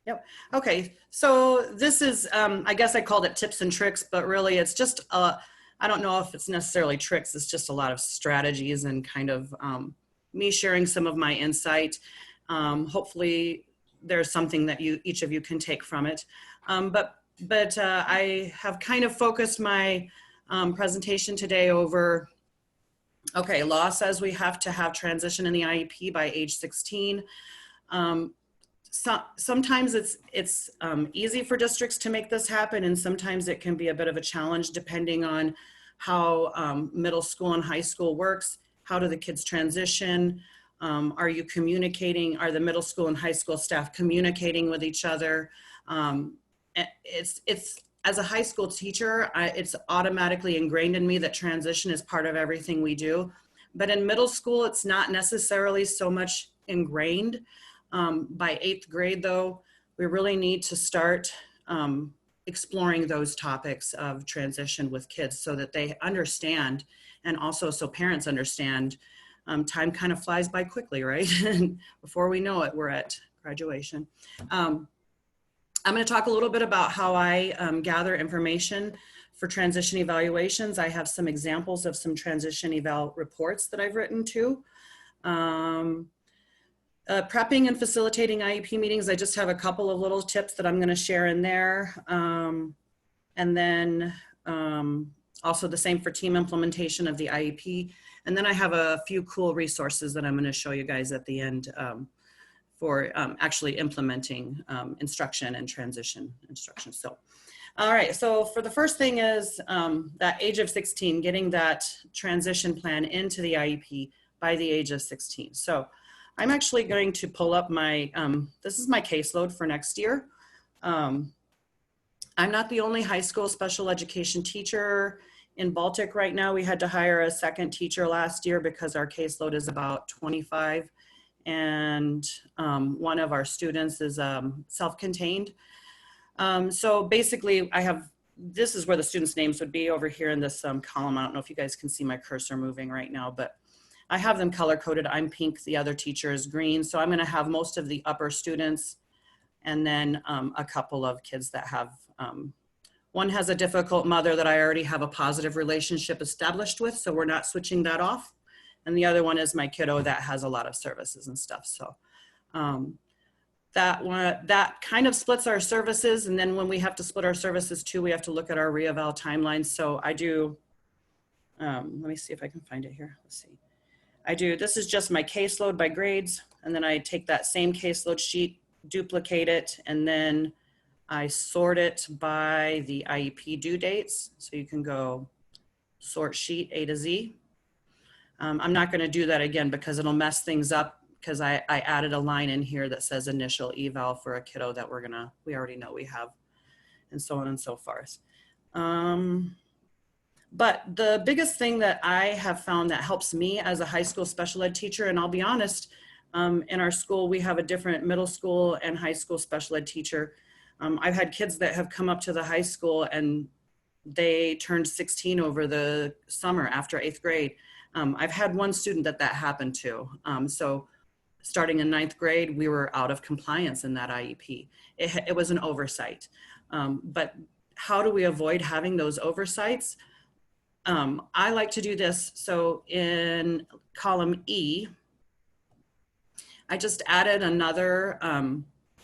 Yep. Okay. So this is, I guess I called it tips and tricks, but really it's just, I don't know if it's necessarily tricks. It's just a lot of strategies and kind of me sharing some of my insight. Hopefully there's something that each of you can take from it. But I have kind of focused my presentation today over, okay, law says we have to have transition in the IEP by age 16. Sometimes it's easy for districts to make this happen, and sometimes it can be a bit of a challenge depending on how middle school and high school works. How do the kids transition? Are you communicating? Are the middle school and high school staff communicating with each other? It's as a high school teacher, it's automatically ingrained in me that transition is part of everything we do. But in middle school, it's not necessarily so much ingrained. By 8th grade, though, we really need to start exploring those topics of transition with kids so that they understand, and also so parents understand. Time kind of flies by quickly, right? And before we know it, we're at graduation. I'm going to talk a little bit about how I gather information for transition evaluations. I have some examples of some transition eval reports that I've written too. Prepping and facilitating IEP meetings, I just have a couple of little tips that I'm going to share in there. And then also the same for team implementation of the IEP. And then I have a few cool resources that I'm going to show you guys at the end for actually implementing instruction and transition instruction. So, all right, so for the first thing is that age of 16, getting that transition plan into the IEP by the age of 16. So I'm actually going to pull up my, this is my caseload for next year. I'm not the only high school special education teacher in Baltic right now. We had to hire a second teacher last year because our caseload is about 25. And one of our students is self-contained. So basically I have, this is where the students' names would be over here in this column. I don't know if you guys can see my cursor moving right now, but I have them color coded. I'm pink, the other teacher is green. So I'm gonna have most of the upper students and then a couple of kids that have, one has a difficult mother that I already have a positive relationship established with, so we're not switching that off. And the other one is my kiddo that has a lot of services and stuff. So that kind of splits our services. And then when we have to split our services too, we have to look at our re-eval timelines. So I do, let me see if I can find it here. Let's see. I do, this is just my caseload by grades. And then I take that same caseload sheet, duplicate it, and then I sort it by the IEP due dates. So you can go sort sheet A to Z. I'm not going to do that again because it'll mess things up because I added a line in here that says initial eval for a kiddo that we already know we have, and so on and so forth. But the biggest thing that I have found that helps me as a high school special ed teacher, and I'll be honest, in our school, we have a different middle school and high school special ed teacher. I've had kids that have come up to the high school and they turned 16 over the summer after 8th grade. I've had one student that happened to. So starting in 9th grade, we were out of compliance in that IEP. It was an oversight. But how do we avoid having those oversights? I like to do this. So in column E, I just added another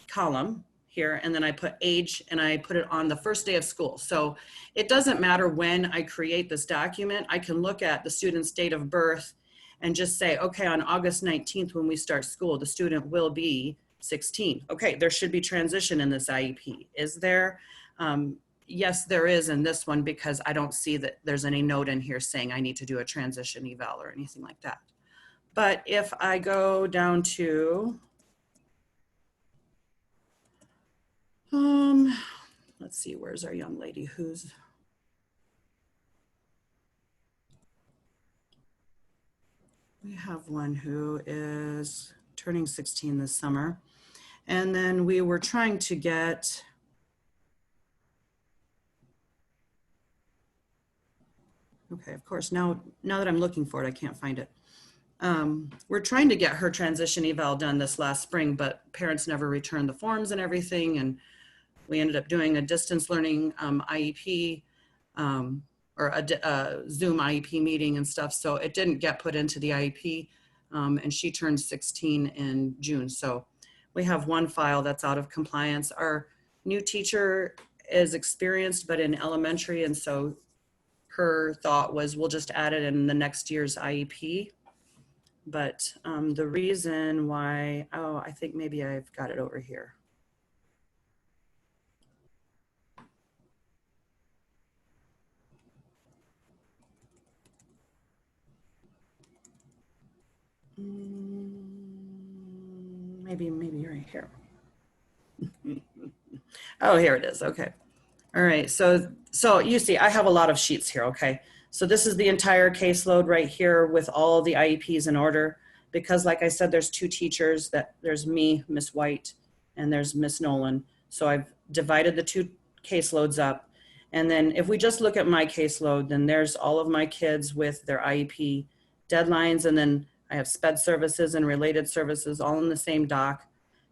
column here, and then I put age and I put it on the first day of school. So it doesn't matter when I create this document, I can look at the student's date of birth and just say, okay, on August 19th, when we start school, the student will be 16. Okay, there should be transition in this IEP. Is there? Yes, there is in this one because I don't see that there's any note in here saying I need to do a transition eval or anything like that. But if I go down to, let's see, where's our young lady we have one who is turning 16 this summer. And then we were trying to get, okay, of course, now that I'm looking for it, I can't find it. We're trying to get her transition eval done this last spring, but parents never returned the forms and everything. And we ended up doing a distance learning IEP or a Zoom IEP meeting and stuff. So it didn't get put into the IEP. And she turned 16 in June. So we have one file that's out of compliance. Our new teacher is experienced, but in elementary. And so her thought was we'll just add it in the next year's IEP. But the reason why, oh, I think maybe I've got it over here. Maybe right here. Oh, here it is. Okay. All right. So you see, I have a lot of sheets here. Okay. So this is the entire caseload right here with all the IEPs in order, because like I said, there's two teachers there's me, Miss White, and there's Miss Nolan. So I've divided the two caseloads up. And then if we just look at my caseload, then there's all of my kids with their IEP deadlines. And then I have SPED services and related services all in the same doc.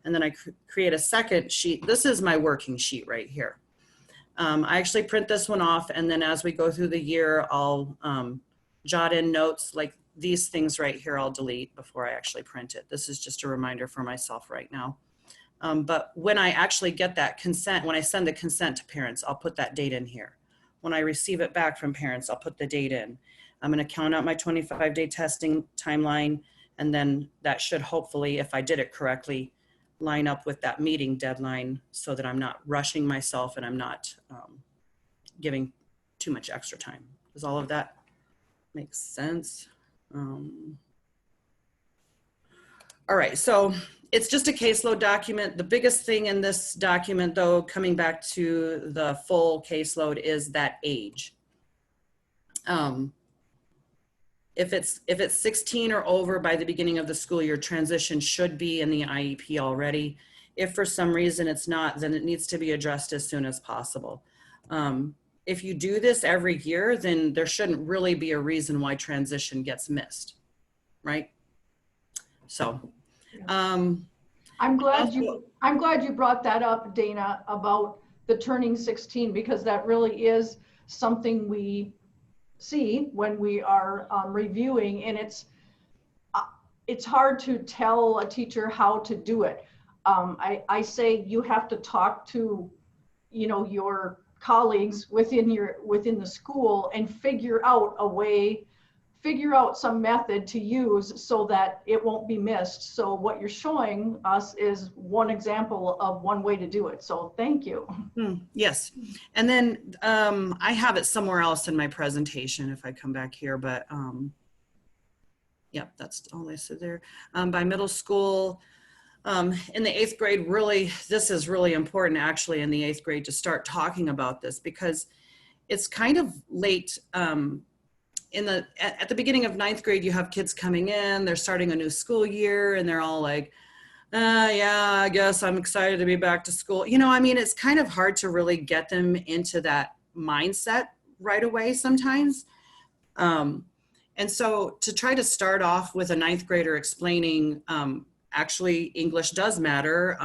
And then I create a second sheet. This is my working sheet right here. I actually print this one off, and then as we go through the year, I'll jot in notes like these things right here I'll delete before I actually print it. This is just a reminder for myself right now. But when I actually get that consent, when I send the consent to parents, I'll put that date in here. When I receive it back from parents, I'll put the date in. I'm going to count out my 25-day testing timeline, and then that should hopefully, if I did it correctly, line up with that meeting deadline so that I'm not rushing myself and I'm not giving too much extra time. Does all of that make sense? All right, so it's just a caseload document. The biggest thing in this document, though, coming back to the full caseload, is that age. If it's 16 or over by the beginning of the school year, transition should be in the IEP already. If for some reason it's not, then it needs to be addressed as soon as possible. If you do this every year, then there shouldn't really be a reason why transition gets missed, right? So, I'm glad you brought that up, Dana, about the turning 16, because that really is something we see when we are reviewing, and it's hard to tell a teacher how to do it. I say you have to talk to, your colleagues within the school and figure out some method to use so that it won't be missed. So what you're showing us is one example of one way to do it. So thank you. Yes. And then I have it somewhere else in my presentation if I come back here, but yep, that's all I said there. By middle school, in the 8th grade, really, this is really important actually in the 8th grade to start talking about this, because it's kind of late. At the beginning of 9th grade, you have kids coming in, they're starting a new school year, and they're all like, yeah, I guess I'm excited to be back to school. I mean, it's kind of hard to really get them into that mindset right away sometimes. And so to try to start off with a 9th grader explaining, actually, English does matter.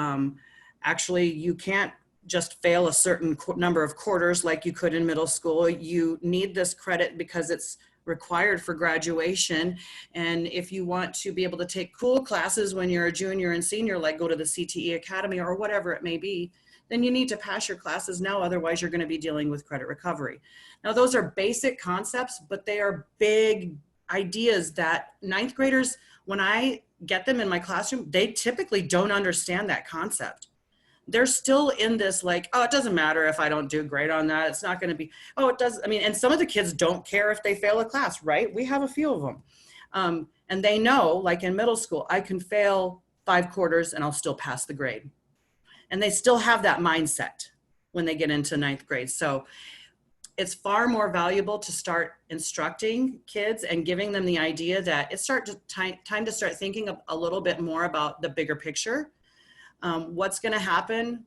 Actually, you can't just fail a certain number of quarters like you could in middle school. You need this credit because it's required for graduation. And if you want to be able to take cool classes when you're a junior and senior, like go to the CTE Academy or whatever it may be, then you need to pass your classes now. Otherwise, you're going to be dealing with credit recovery. Now, those are basic concepts, but they are big ideas that 9th graders, when I get them in my classroom, they typically don't understand that concept. They're still in this like, oh, it doesn't matter if I don't do great on that. It's not going to be, oh, it does. I mean, and some of the kids don't care if they fail a class, right? We have a few of them. And they know, like in middle school, I can fail 5 quarters and I'll still pass the grade. And they still have that mindset when they get into 9th grade. So it's far more valuable to start instructing kids and giving them the idea that it's time to start thinking a little bit more about the bigger picture. What's going to happen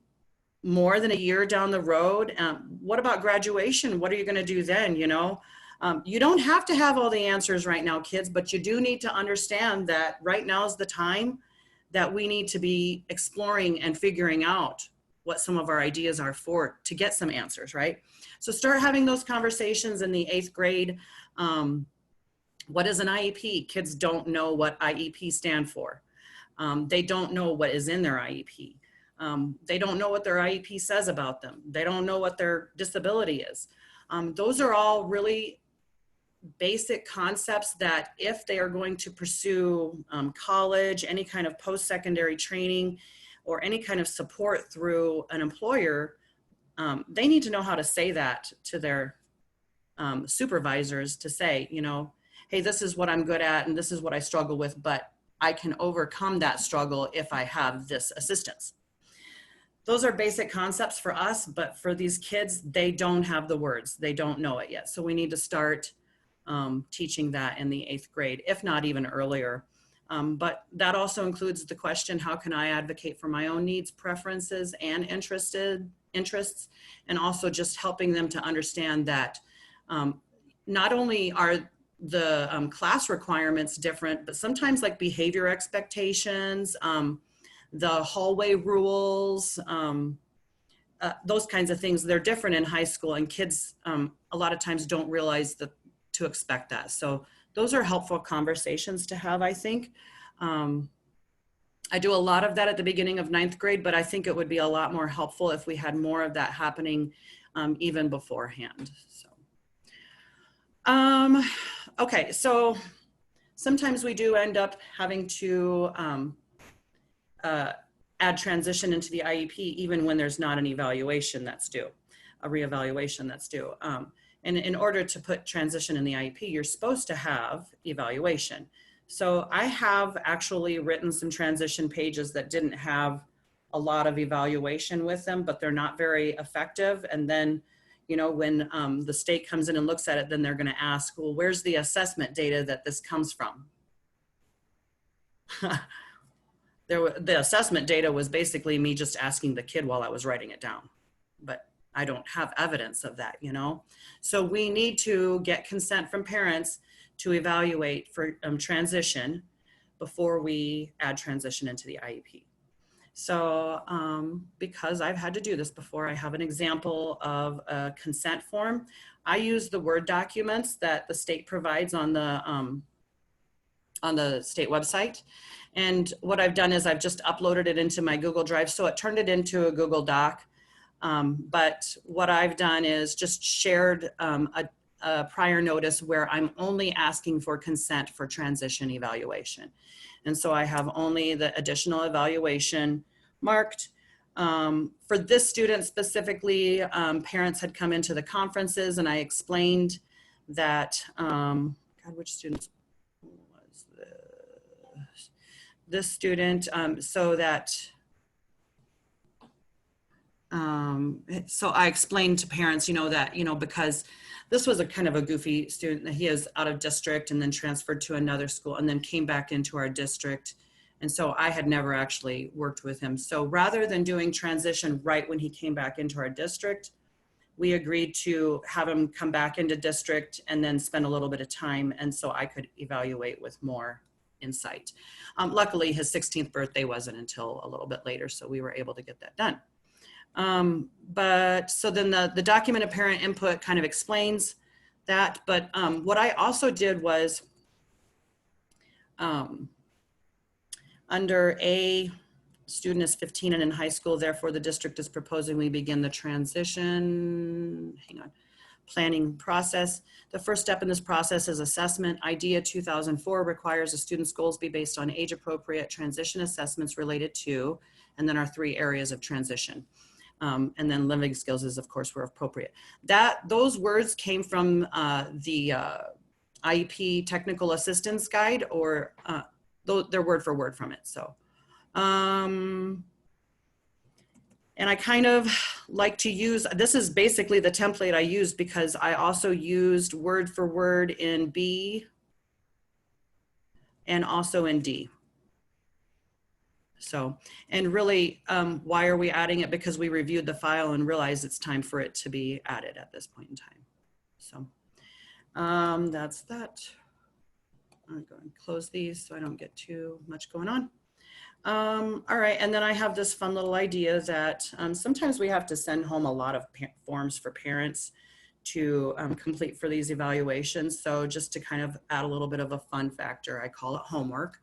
more than a year down the road? What about graduation? What are you going to do then? You don't have to have all the answers right now, kids, but you do need to understand that right now is the time that we need to be exploring and figuring out what some of our ideas are for to get some answers, right? So start having those conversations in the 8th grade. What is an IEP? Kids don't know what IEP stand for. They don't know what is in their IEP. They don't know what their IEP says about them. They don't know what their disability is. Those are all really basic concepts that if they are going to pursue college, any kind of post-secondary training, or any kind of support through an employer, they need to know how to say that to their supervisors, to say, you know, hey, this is what I'm good at and this is what I struggle with, but I can overcome that struggle if I have this assistance. Those are basic concepts for us, but for these kids, they don't have the words. They don't know it yet. So we need to start teaching that in the 8th grade, if not even earlier. But that also includes the question, how can I advocate for my own needs, preferences, and interests, and also just helping them to understand that not only are the class requirements different, but sometimes like behavior expectations, the hallway rules, those kinds of things, they're different in high school, and kids a lot of times don't realize that to expect that. So those are helpful conversations to have, I think. I do a lot of that at the beginning of 9th grade, but I think it would be a lot more helpful if we had more of that happening even beforehand. So, okay, so sometimes we do end up having to add transition into the IEP even when there's not an evaluation that's due, a reevaluation that's due. And in order to put transition in the IEP, you're supposed to have evaluation. So I have actually written some transition pages that didn't have a lot of evaluation with them, but they're not very effective. And then, you know, when the state comes in and looks at it, then they're gonna ask, well, where's the assessment data that this comes from? The assessment data was basically me just asking the kid while I was writing it down, but I don't have evidence of that, you know? So we need to get consent from parents to evaluate for transition before we add transition into the IEP. So because I've had to do this before, I have an example of a consent form. I use the Word documents that the state provides on the state website. And what I've done is I've just uploaded it into my Google Drive. So it turned it into a Google Doc. But what I've done is just shared a prior notice where I'm only asking for consent for transition evaluation. And so I have only the additional evaluation marked. For this student specifically, parents had come into the conferences and I explained that, God, which students was this student, so that, so I explained to parents, you know, that, you know, because this was a kind of a goofy student, that he is out of district and then transferred to another school and then came back into our district. And so I had never actually worked with him. So rather than doing transition right when he came back into our district, we agreed to have him come back into district and then spend a little bit of time. And so I could evaluate with more insight. Luckily, his 16th birthday wasn't until a little bit later, so we were able to get that done. But so then the document of parent input kind of explains that. But what I also did was under A, student is 15 and in high school, therefore the district is proposing we begin the transition, planning process. The first step in this process is assessment. IDEA 2004 requires a student's goals be based on age appropriate transition assessments related to, and then our 3 areas of transition. And then living skills is, of course, were appropriate. Those words came from the IEP technical assistance guide, or they're word for word from it. So, and I kind of like to use, this is basically the template I used because I also used word for word in B and also in D. So, and really, why are we adding it? Because we reviewed the file and realized it's time for it to be added at this point in time. So, That's that. I'm going to close these so I don't get too much going on. All right, and then I have this fun little idea that sometimes we have to send home a lot of forms for parents to complete for these evaluations. So just to kind of add a little bit of a fun factor, I call it homework.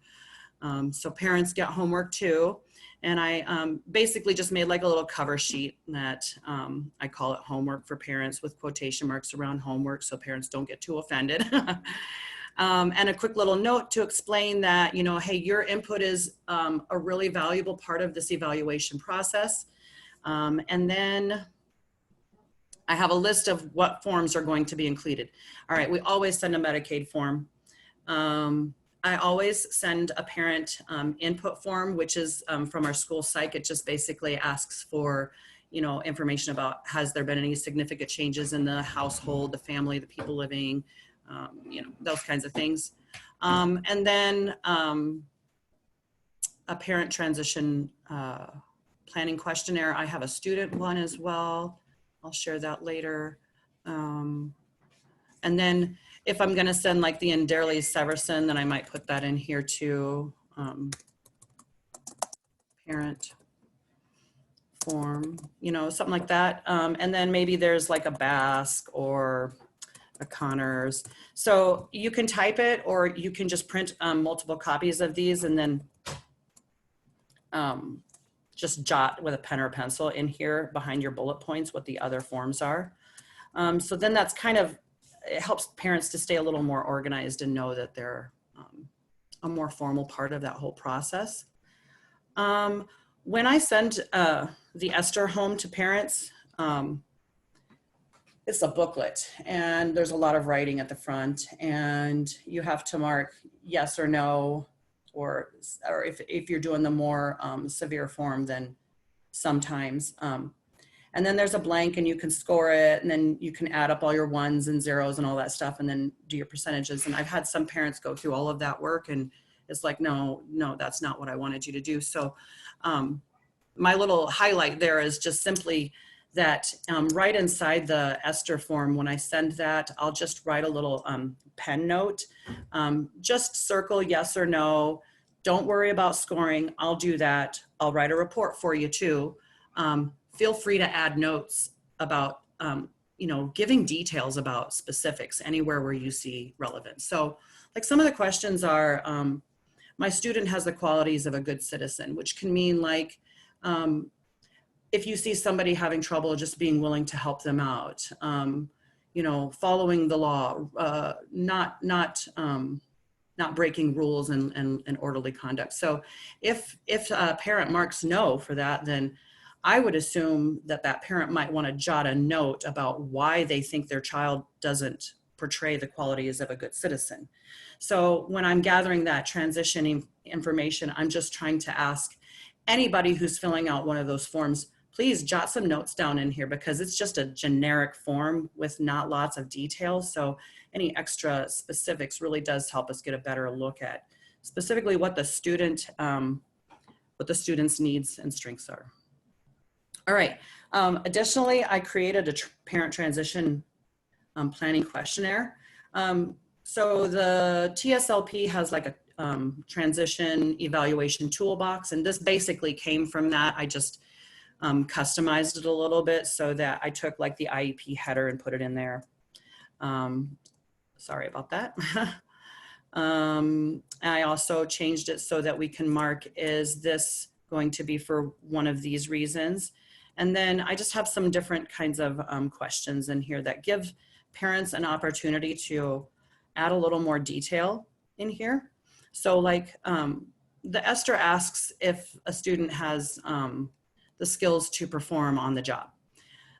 So parents get homework too. And I basically just made like a little cover sheet that I call it homework for parents with quotation marks around homework so parents don't get too offended. And a quick little note to explain that, you know, hey, your input is a really valuable part of this evaluation process. And then I have a list of what forms are going to be included. All right, we always send a Medicaid form. I always send a parent input form, which is from our school psych. It just basically asks for, you know, information about, has there been any significant changes in the household, the family, the people living, you know, those kinds of things. And then a parent transition planning questionnaire. I have a student one as well. I'll share that later. And then if I'm going to send like the Enderley Severson, then I might put that in here too. Parent form, you know, something like that. And then maybe there's like a Basque or a Connors. So you can type it or you can just print multiple copies of these and then just jot with a pen or a pencil in here behind your bullet points what the other forms are. So then that's kind of, it helps parents to stay a little more organized and know that they're a more formal part of that whole process. When I send the Esther home to parents, it's a booklet and there's a lot of writing at the front and you have to mark yes or no, or if you're doing the more severe form, then sometimes. And then there's a blank and you can score it and then you can add up all your ones and zeros and all that stuff and then do your percentages. And I've had some parents go through all of that work and it's like, no, that's not what I wanted you to do. So my little highlight there is just simply that right inside the Esther form, when I send that, I'll just write a little pen note. Just circle yes or no. Don't worry about scoring. I'll do that. I'll write a report for you too. Feel free to add notes about, you know, giving details about specifics anywhere where you see relevance. So like some of the questions are, my student has the qualities of a good citizen, which can mean like, if you see somebody having trouble, just being willing to help them out, you know, following the law, not breaking rules and orderly conduct. So if a parent marks no for that, then I would assume that that parent might want to jot a note about why they think their child doesn't portray the qualities of a good citizen. So when I'm gathering that transition information, I'm just trying to ask anybody who's filling out one of those forms, please jot some notes down in here because it's just a generic form with not lots of details. So any extra specifics really does help us get a better look at specifically what the student's needs and strengths are. All right. Additionally, I created a parent transition planning questionnaire. So the TSLP has like a transition evaluation toolbox, and this basically came from that. I just customized it a little bit so that I took like the IEP header and put it in there. Sorry about that. I also changed it so that we can mark, is this going to be for one of these reasons? And then I just have some different kinds of questions in here that give parents an opportunity to add a little more detail in here. So like the Esther asks if a student has the skills to perform on the job.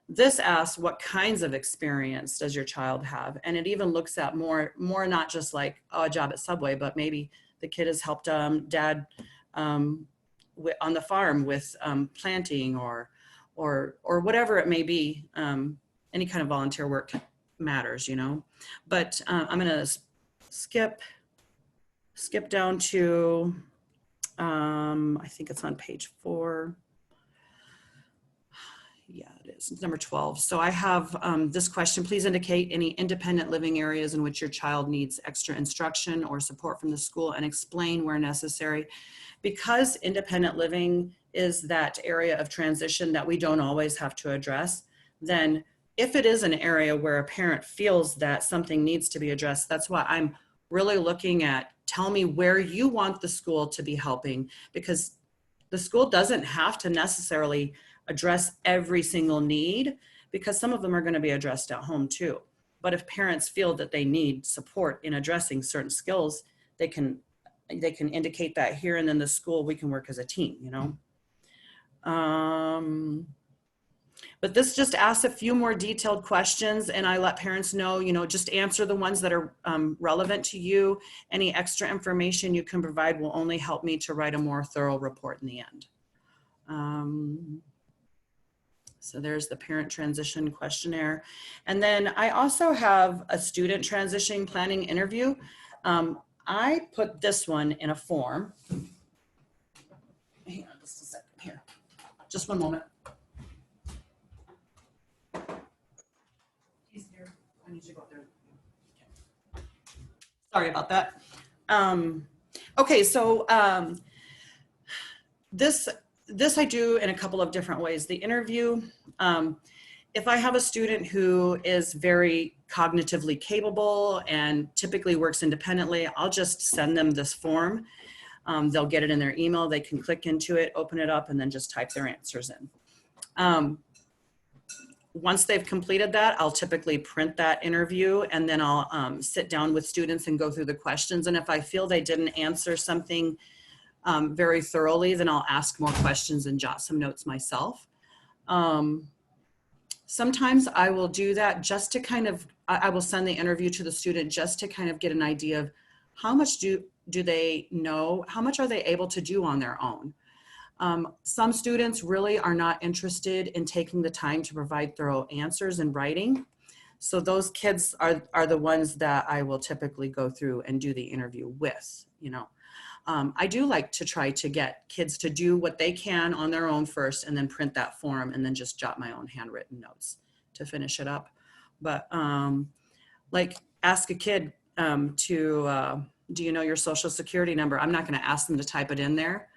This asks what kinds of experience does your child have? And it even looks at more not just like, oh, a job at Subway, but maybe the kid has helped dad on the farm with planting or whatever it may be. Any kind of volunteer work matters, you know. But I'm gonna skip down to, I think it's on page 4. Yeah, it number 12. So I have this question, please indicate any independent living areas in which your child needs extra instruction or support from the school and explain where necessary. Because independent living is that area of transition that we don't always have to address, then if it is an area where a parent feels that something needs to be addressed, that's why I'm really looking at, tell me where you want the school to be helping, because the school doesn't have to necessarily address every single need, because some of them are going to be addressed at home too. But if parents feel that they need support in addressing certain skills, they can indicate that here, and then the school, we can work as a team, you know. But this just asks a few more detailed questions, and I let parents know, you know, just answer the ones that are relevant to you. Any extra information you can provide will only help me to write a more thorough report in the end. So there's the parent transition questionnaire. And then I also have a student transition planning interview. I put this one in a form. Hang on just a second here. Just one moment. He's here. I need to go up there. Okay. Sorry about that. Okay, so this I do in a couple of different ways. The interview, if I have a student who is very cognitively capable and typically works independently, I'll just send them this form. They'll get it in their email. They can click into it, open it up, and then just type their answers in. Once they've completed that, I'll typically print that interview, and then I'll sit down with students and go through the questions. And if I feel they didn't answer something very thoroughly, then I'll ask more questions and jot some notes myself. Sometimes I will do that just to kind of, I will send the interview to the student just to kind of get an idea of how much do they know, how much are they able to do on their own. Some students really are not interested in taking the time to provide thorough answers in writing. So those kids are the ones that I will typically go through and do the interview with, you know. I do like to try to get kids to do what they can on their own first, and then print that form, and then just jot my own handwritten notes to finish it up. But like, ask a kid do you know your social security number? I'm not going to ask them to type it in there.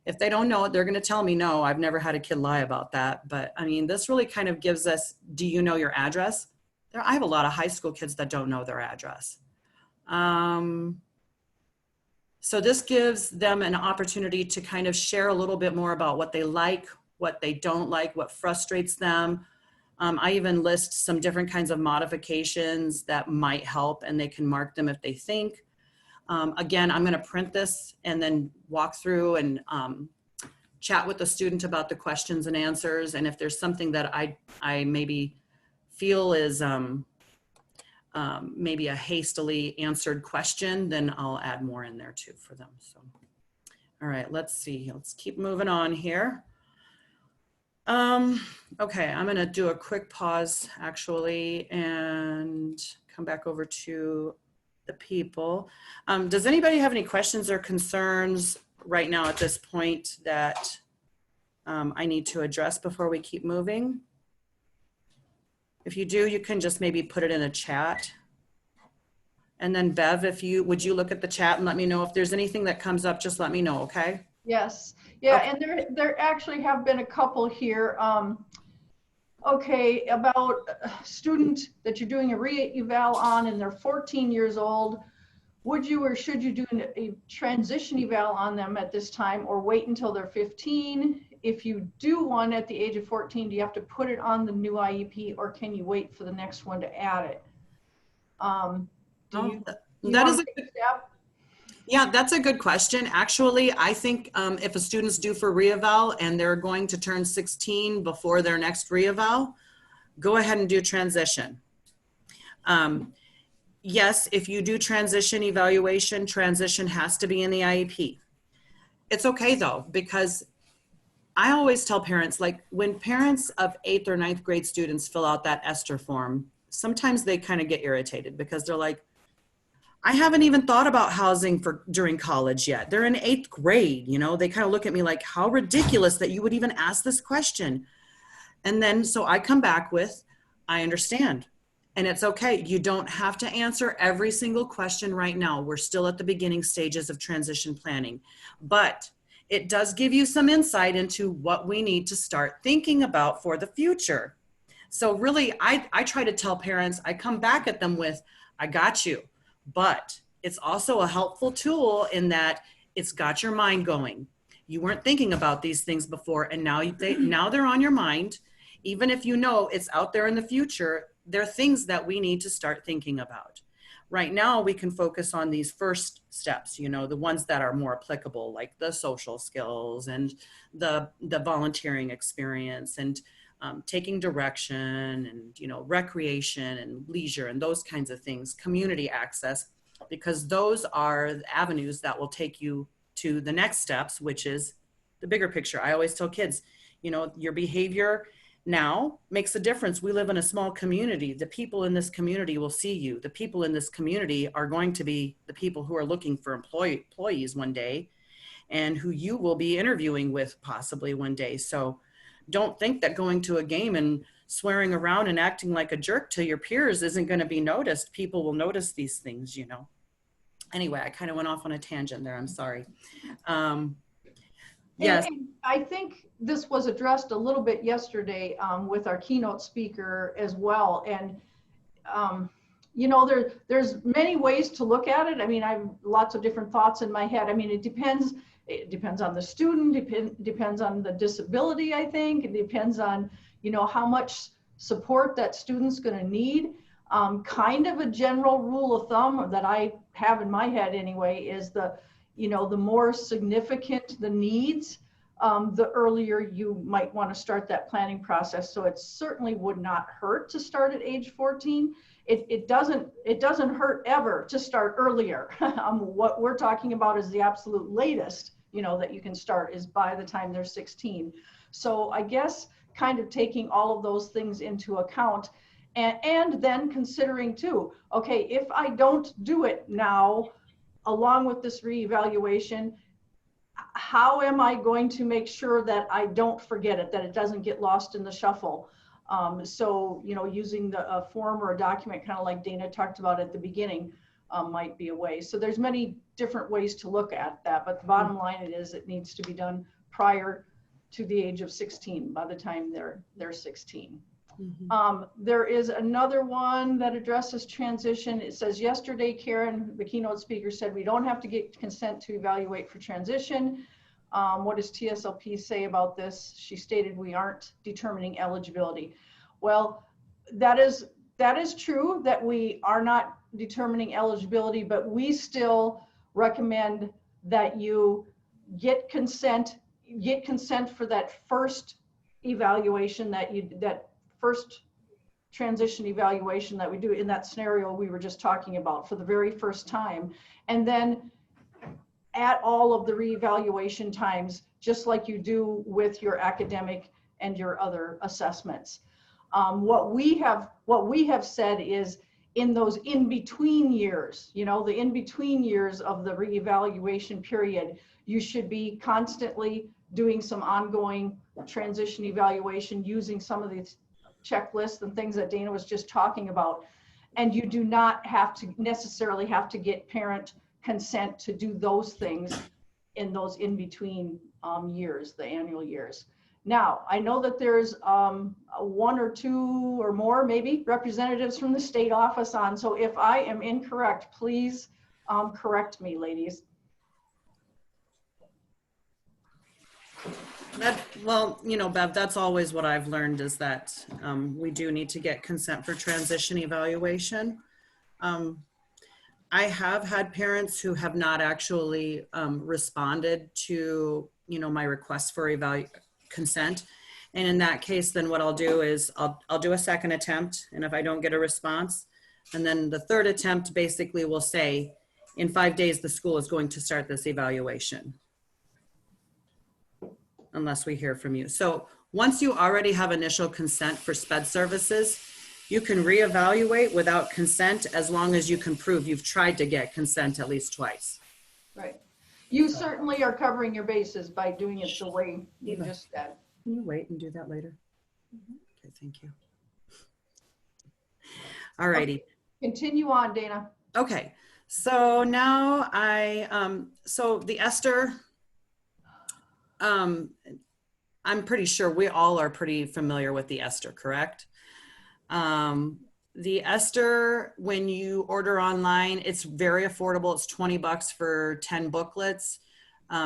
If they don't know it, they're going to tell me no. I've never had a kid lie about that. But I mean, this really kind of gives us, do you know your address? I have a lot of high school kids that don't know their address. So this gives them an opportunity to kind of share a little bit more about what they like, what they don't like, what frustrates them. I even list some different kinds of modifications that might help, and they can mark them if they think. Again, I'm going to print this and then walk through and chat with the student about the questions and answers. And if there's something that I maybe feel is maybe a hastily answered question, then I'll add more in there too for them. So, all right, let's see. Let's keep moving on here. Okay, I'm going to do a quick pause actually and come back over to the people. Does anybody have any questions or concerns right now at this point that I need to address before we keep moving? If you do, you can just maybe put it in a chat. And then Bev, would you look at the chat and let me know if there's anything that comes up, just let me know, okay? Yes. Yeah, Okay. and there actually have been a couple here. Okay, about a student that you're doing a re-eval on and they're 14 years old. Would you or should you do a transition eval on them at this time, or wait until they're 15? If you do one at the age of 14, do you have to put it on the new IEP, or can you wait for the next one to add it? Yeah, that's a good question. Actually, I think if a student's due for re-eval and they're going to turn 16 before their next re-eval, go ahead and do transition. Yes, if you do transition evaluation, transition has to be in the IEP. It's okay though, because I always tell parents, like when parents of 8th or 9th grade students fill out that ESTER form, sometimes they kind of get irritated because they're like, I haven't even thought about housing during college yet. They're in 8th grade, you know, they kind of look at me like, how ridiculous that you would even ask this question. And then, so I come back with, I understand. And it's okay. You don't have to answer every single question right now. We're still at the beginning stages of transition planning, but it does give you some insight into what we need to start thinking about for the future. So really, I try to tell parents, I come back at them with, I got you, but it's also a helpful tool in that it's got your mind going. You weren't thinking about these things before, and now they're on your mind. Even if you know it's out there in the future, there are things that we need to start thinking about. Right now, we can focus on these first steps, you know, the ones that are more applicable, like the social skills and the volunteering experience and taking direction and, you know, recreation and leisure and those kinds of things, community access, because those are the avenues that will take you to the next steps, which is the bigger picture. I always tell kids, you know, your behavior now makes a difference. We live in a small community. The people in this community will see you. The people in this community are going to be the people who are looking for employees one day and who you will be interviewing with possibly one day. So don't think that going to a game and swearing around and acting like a jerk to your peers isn't going to be noticed. People will notice these things, you know. Anyway, I kind of went off on a tangent there. I'm sorry. Yes. And I think this was addressed a little bit yesterday with our keynote speaker as well. And, you know, there's many ways to look at it. I mean, I have lots of different thoughts in my head. I mean, it depends on the student, depends on the disability, I think. It depends on, you know, how much support that student's going to need. Kind of a general rule of thumb that I have in my head anyway is you know, the more significant the needs, the earlier you might want to start that planning process. So it certainly would not hurt to start at age 14. It doesn't hurt ever to start earlier. What we're talking about is the absolute latest, you know, that you can start is by the time they're 16. So I guess kind of taking all of those things into account and then considering too, okay, if I don't do it now, along with this reevaluation, how am I going to make sure that I don't forget it, that it doesn't get lost in the shuffle? So, you know, using a form or a document, kind of like Dana talked about at the beginning, might be a way. So there's many different ways to look at that, but the bottom line it needs to be done prior to the age of 16, by the time they're 16. Mm-hmm. There is another one that addresses transition. It says, yesterday, Karen, the keynote speaker, said we don't have to get consent to evaluate for transition. What does TSLP say about this? She stated we aren't determining eligibility. Well, that is true that we are not determining eligibility, but we still recommend that you get consent for that first evaluation that first transition evaluation that we do in that scenario we were just talking about for the very first time. And then at all of the reevaluation times, just like you do with your academic and your other assessments. What we have said is in those in-between years, you know, the in-between years of the reevaluation period, you should be constantly doing some ongoing transition evaluation using some of these checklists and things that Dana was just talking about. And you do not necessarily have to get parent consent to do those things in those in-between years, the annual years. Now, I know that there's one or two or more, maybe, representatives from the state office on. So if I am incorrect, please correct me, ladies. Well, you know, Bev, that's always what I've learned is that we do need to get consent for transition evaluation. I have had parents who have not actually responded to, you know, my request for consent. And in that case, then what I'll do is I'll do a second attempt. And if I don't get a response, and then the third attempt basically will say, in 5 days, the school is going to start this evaluation, unless we hear from you. So once you already have initial consent for SPED services, you can reevaluate without consent as long as you can prove you've tried to get consent at least twice. Right. You certainly are covering your bases by doing it the way you just said. Can you wait and do that later? Mm-hmm. Thank you. All righty. Continue on, Dana. Okay. So now so the Esther, I'm pretty sure we all are pretty familiar with the Esther, correct? The Esther, when you order online, it's very affordable. It's $20 for 10 booklets.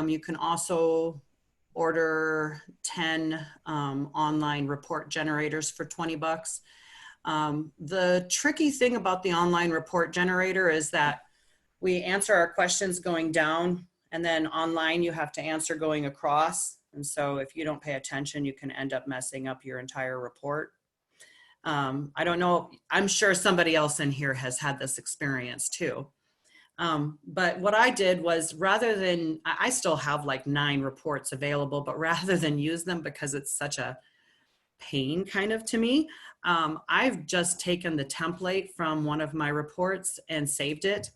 You can also order 10 online report generators for $20. The tricky thing about the online report generator is that we answer our questions going down, and then online you have to answer going across. And so if you don't pay attention, you can end up messing up your entire report. I don't know, I'm sure somebody else in here has had this experience too. But what I did was, rather than, I still have like 9 reports available, but rather than use them because it's such a pain kind of to me, I've just taken the template from one of my reports and saved it.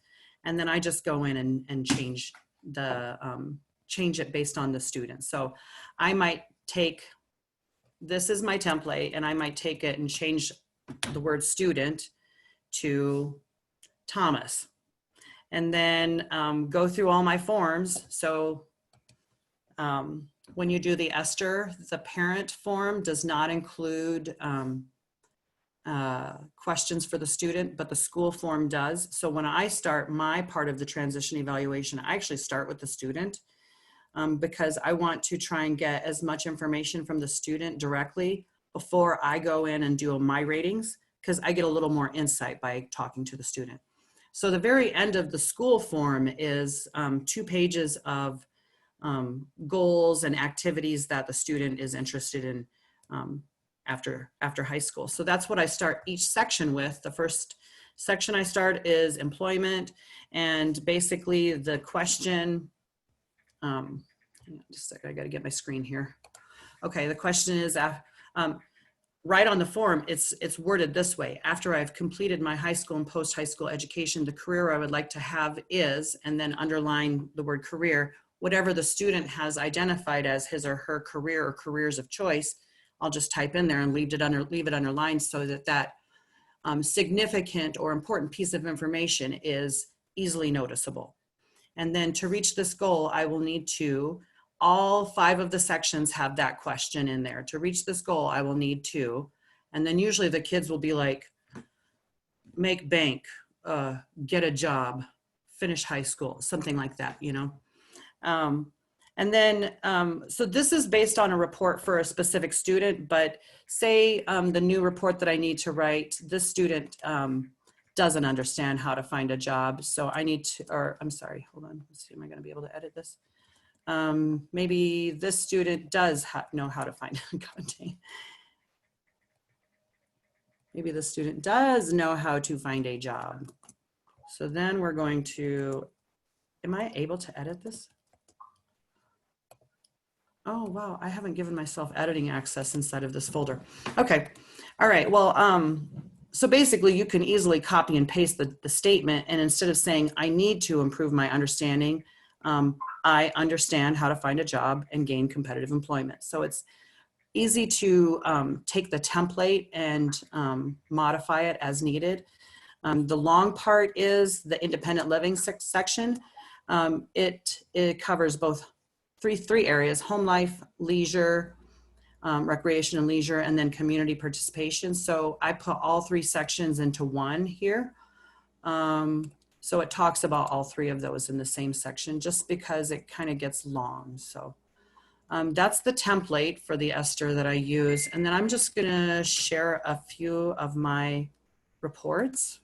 And then I just go in and change it based on the student. So I might take, this is my template, and I might take it and change the word student to Thomas. And then go through all my forms. So when you do the Esther, the parent form does not include questions for the student, but the school form does. So when I start my part of the transition evaluation, I actually start with the student because I want to try and get as much information from the student directly before I go in and do my ratings, because I get a little more insight by talking to the student. So the very end of the school form is 2 pages of goals and activities that the student is interested in after high school. So that's what I start each section with. The first section I start is employment, and basically the question, just a second, I got to get my screen here. Okay, the question is, right on the form, it's worded this way: after I've completed my high school and post-high school education, the career I would like to have is, and then underline the word career, whatever the student has identified as his or her career or careers of choice. I'll just type in there and leave it underlined so that significant or important piece of information is easily noticeable. And then to reach this goal, I will need to, all 5 of the sections have that question in there. To reach this goal, I will need to, and then usually the kids will be like, make bank, get a job, finish high school, something like that, you know? And then, so this is based on a report for a specific student, but say the new report that I need to write, this student doesn't understand how to find a job. So I need to, or I'm sorry, hold on, let's see, am I gonna be able to edit this? Maybe this student does know how to find content. Maybe the student does know how to find a job. So then we're going to, am I able to edit this? Oh, wow, I haven't given myself editing access inside of this folder. Okay, all right, well, so basically you can easily copy and paste the statement, and instead of saying, I need to improve my understanding, I understand how to find a job and gain competitive employment. So it's easy to take the template and modify it as needed. The long part is the independent living section. It covers both three areas: home life, leisure, recreation and leisure, and then community participation. So I put all 3 sections into one here. So it talks about all 3 of those in the same section, just because it kind of gets long. So that's the template for the Esther that I use. And then I'm just gonna share a few of my reports.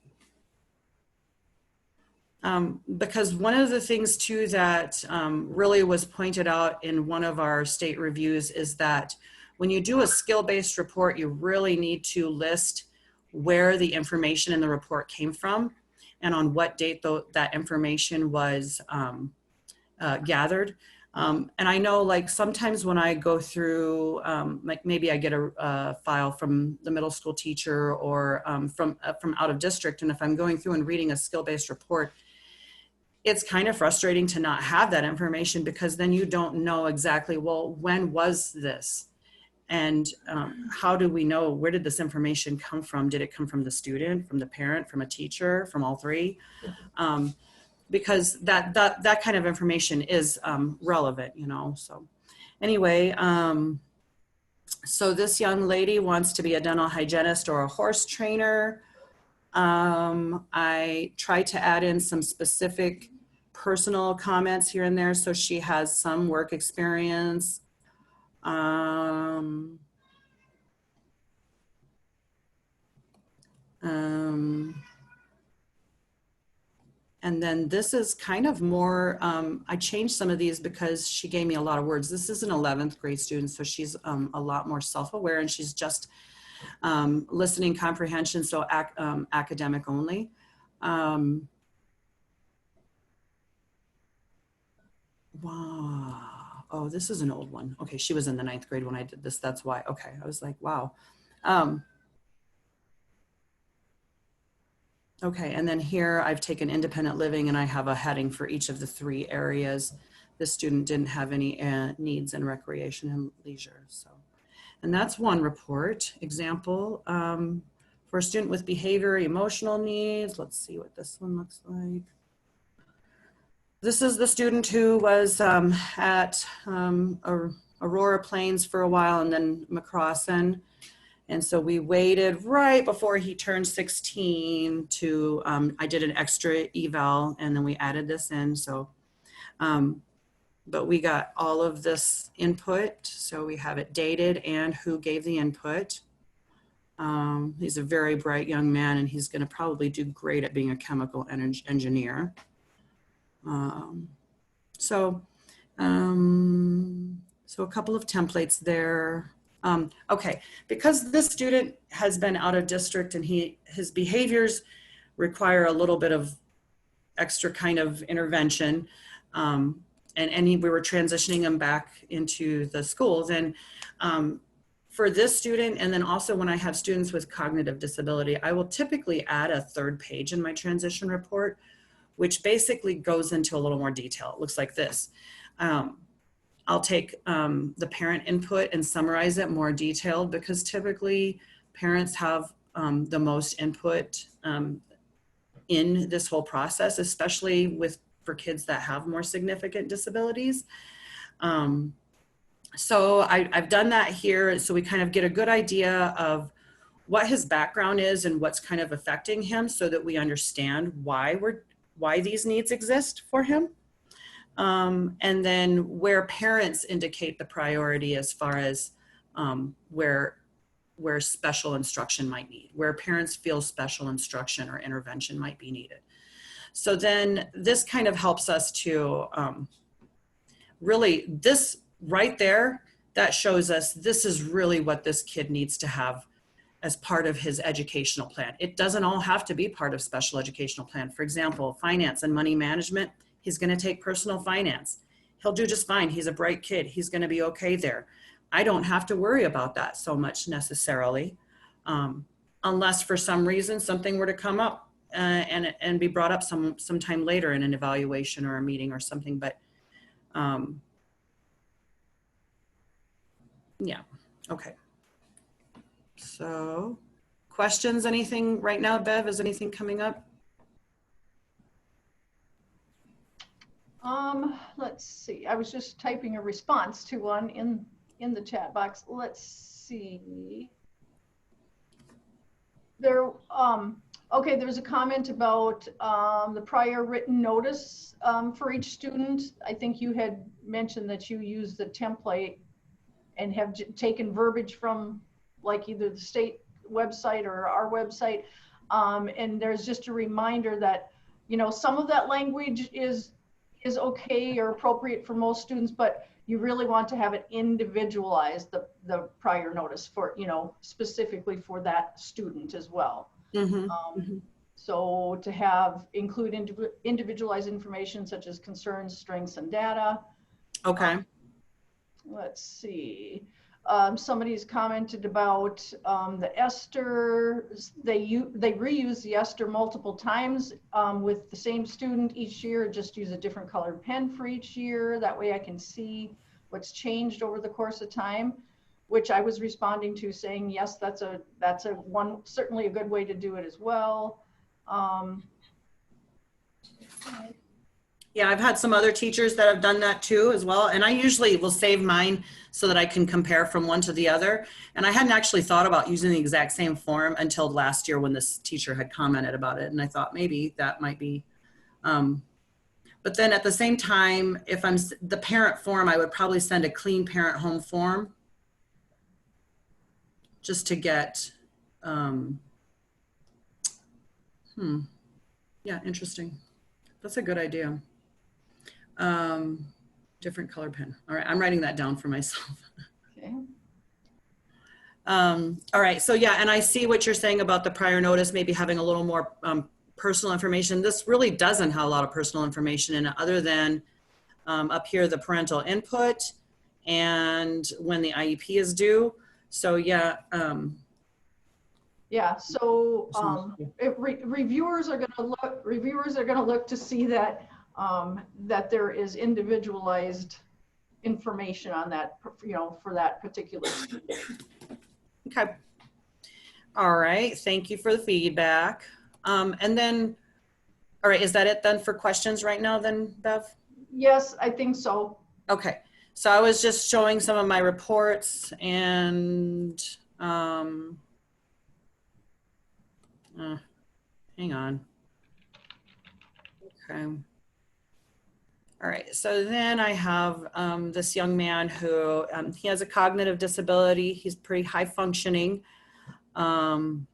Because one of the things too that really was pointed out in one of our state reviews is that when you do a skill-based report, you really need to list where the information in the report came from and on what date that information was gathered. And I know, like, sometimes when I go through, like maybe I get a file from the middle school teacher or from out of district, and if I'm going through and reading a skill-based report, it's kind of frustrating to not have that information, because then you don't know exactly, well, when was this? And how do we know, where did this information come from? Did it come from the student, from the parent, from a teacher, from all three? Because that kind of information is relevant, you know. So anyway, so this young lady wants to be a dental hygienist or a horse trainer. I tried to add in some specific personal comments here and there, so she has some work experience. And then this is kind of more, I changed some of these because she gave me a lot of words. This is an 11th grade student, so she's a lot more self-aware, and she's just listening comprehension, so academic only. Wow. Oh, this is an old one. Okay, she was in the 9th grade when I did this. That's why. Okay, I was like, wow. Okay, and then here I've taken independent living, and I have a heading for each of the 3 areas. The student didn't have any needs in recreation and leisure. So, and that's one report example. For a student with behavior, emotional needs, let's see what this one looks like. This is the student who was at Aurora Plains for a while, and then McCrossan. And so we waited right before he turned 16 to, I did an extra eval, and then we added this in. So, but we got all of this input. So we have it dated and who gave the input. He's a very bright young man, and he's gonna probably do great at being a chemical engineer. So a couple of templates there. Okay, because this student has been out of district and his behaviors require a little bit of extra kind of intervention, and we were transitioning him back into the schools. And for this student, and then also when I have students with cognitive disability, I will typically add a 3rd page in my transition report, which basically goes into a little more detail. It looks like this. I'll take the parent input and summarize it more detailed, because typically parents have the most input in this whole process, especially for kids that have more significant disabilities. So I've done that here, so we kind of get a good idea of what his background is and what's kind of affecting him, so that we understand why these needs exist for him. And then where parents indicate the priority as far as where special instruction might need, where parents feel special instruction or intervention might be needed. So then this kind of helps us to really, this right there, that shows us this is really what this kid needs to have as part of his educational plan. It doesn't all have to be part of special educational plan. For example, finance and money management, he's gonna take personal finance. He'll do just fine. He's a bright kid. He's gonna be okay there. I don't have to worry about that so much necessarily, unless for some reason something were to come up and be brought up sometime later in an evaluation or a meeting or something. But yeah, okay. So questions, anything right now, Bev, is anything coming up? Let's see. I was just typing a response to one in the chat box. Let's see. There, okay, there's a comment about the prior written notice for each student. I think you had mentioned that you use the template and have taken verbiage from like either the state website or our website. And there's just a reminder that, you know, some of that language is okay or appropriate for most students, but you really want to have it individualized, the prior notice for, you know, specifically for that student as well. So to include individualized information such as concerns, strengths, and data. Okay. Let's see. Somebody's commented about the ester. They reuse the ester multiple times with the same student each year. Just use a different colored pen for each year. That way I can see what's changed over the course of time. which I was responding to saying, yes, that's a one, certainly a good way to do it as well. Yeah, I've had some other teachers that have done that too as well. And I usually will save mine so that I can compare from one to the other. And I hadn't actually thought about using the exact same form until last year when this teacher had commented about it. And I thought maybe that might be, but then at the same time, if I'm the parent form, I would probably send a clean parent home form just to get, yeah, interesting. That's a good idea. Different color pen. All right, I'm writing that down for myself. Okay. All right, so yeah, and I see what you're saying about the prior notice, maybe having a little more personal information. This really doesn't have a lot of personal information in it other than up here, the parental input and when the IEP is due. So yeah. Yeah, so reviewers are going to look to see that that there is individualized information on that, for that particular student. Okay. All right. Thank you for the feedback. And then, all right, is that it then for questions right now then, Bev? Yes, I think so. Okay. So I was just showing some of my reports and hang on. Okay. All right, so then I have this young man who, he has a cognitive disability. He's pretty high functioning. But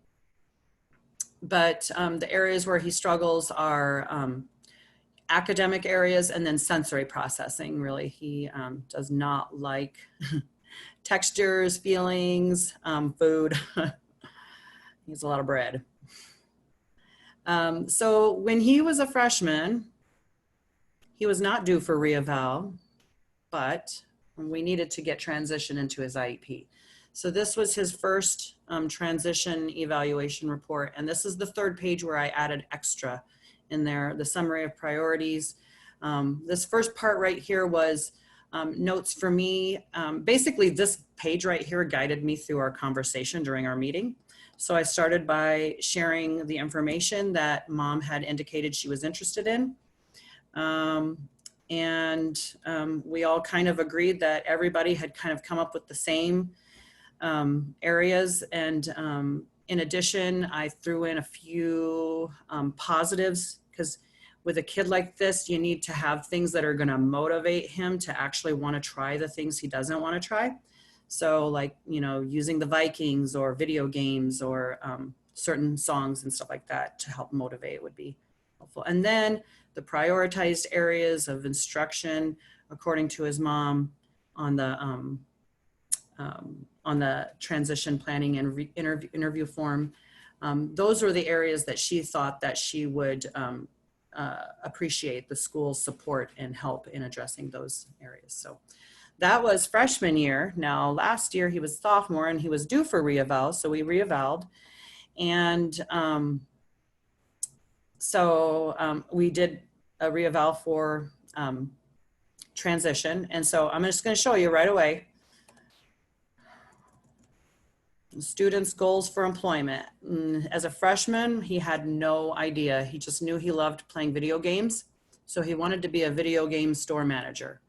the areas where he struggles are academic areas and then sensory processing, really. He does not like textures, feelings, food. He eats a lot of bread. So when he was a freshman, he was not due for re-eval, but we needed to get transition into his IEP. So this was his first transition evaluation report. And this is the third page where I added extra in there, the summary of priorities. This first part right here was notes for me. Basically, this page right here guided me through our conversation during our meeting. So I started by sharing the information that mom had indicated she was interested in. We all kind of agreed that everybody had kind of come up with the same areas. And in addition, I threw in a few positives, because with a kid like this, you need to have things that are going to motivate him to actually want to try the things he doesn't want to try. So like, using the Vikings or video games or certain songs and stuff like that to help motivate would be helpful. And then the prioritized areas of instruction, according to his mom, on the transition planning and interview form. Those were the areas that she thought that she would appreciate the school's support and help in addressing those areas. So that was freshman year. Now last year he was sophomore and he was due for re-eval, so we re-evaled. And we did a re-eval for transition. And so I'm just going to show you right away. Students' goals for employment. As a freshman, he had no idea. He just knew he loved playing video games. So he wanted to be a video game store manager.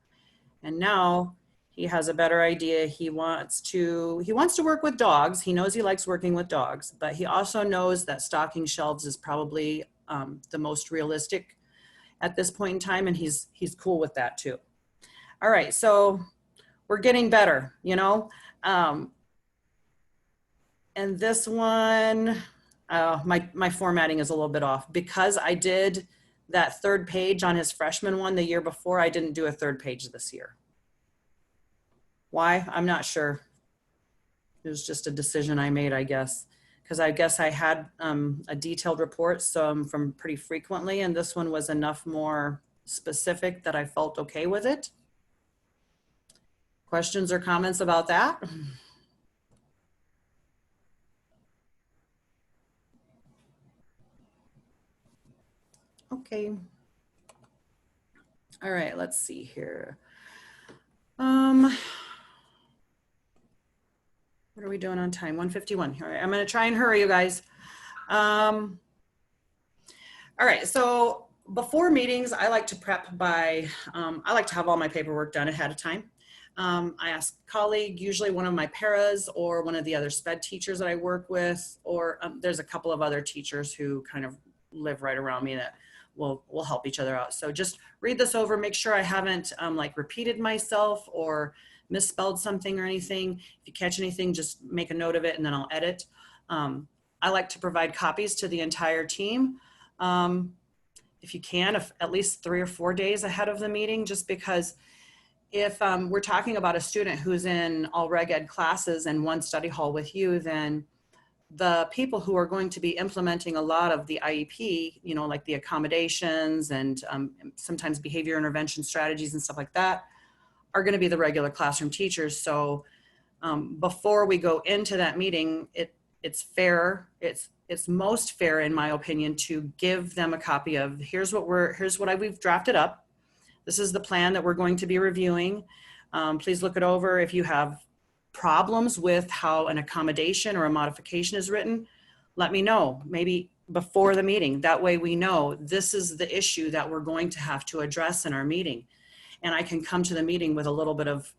And now he has a better idea. He wants to work with dogs. He knows he likes working with dogs, but he also knows that stocking shelves is probably the most realistic at this point in time. And he's cool with that too. All right, so we're getting better, and this one, my formatting is a little bit off because I did that third page on his freshman one the year before. I didn't do a third page this year. Why? I'm not sure. It was just a decision I made, I guess, because I guess I had a detailed report from pretty frequently, and this one was enough more specific that I felt okay with it. Questions or comments about that? Okay. All right, let's see here. what are we doing on time? 1:51. All right, I'm going to try and hurry, you guys. All right, so before meetings, I like to prep by, I like to have all my paperwork done ahead of time. I ask a colleague, usually one of my paras or one of the other SPED teachers that I work with, or there's a couple of other teachers who kind of live right around me that will help each other out. So just read this over, make sure I haven't like repeated myself or misspelled something or anything. If you catch anything, just make a note of it and then I'll edit. I like to provide copies to the entire team. If you can, at least 3 or 4 days ahead of the meeting, just because if we're talking about a student who's in all reg ed classes and one study hall with you, then the people who are going to be implementing a lot of the IEP, you know, like the accommodations and sometimes behavior intervention strategies and stuff like that, are going to be the regular classroom teachers. So before we go into that meeting, it's fair, it's most fair in my opinion to give them a copy of here's what we've drafted up. This is the plan that we're going to be reviewing. Please look it over. If you have problems with how an accommodation or a modification is written, let me know, maybe before the meeting. That way we know this is the issue that we're going to have to address in our meeting. And I can come to the meeting with a little bit of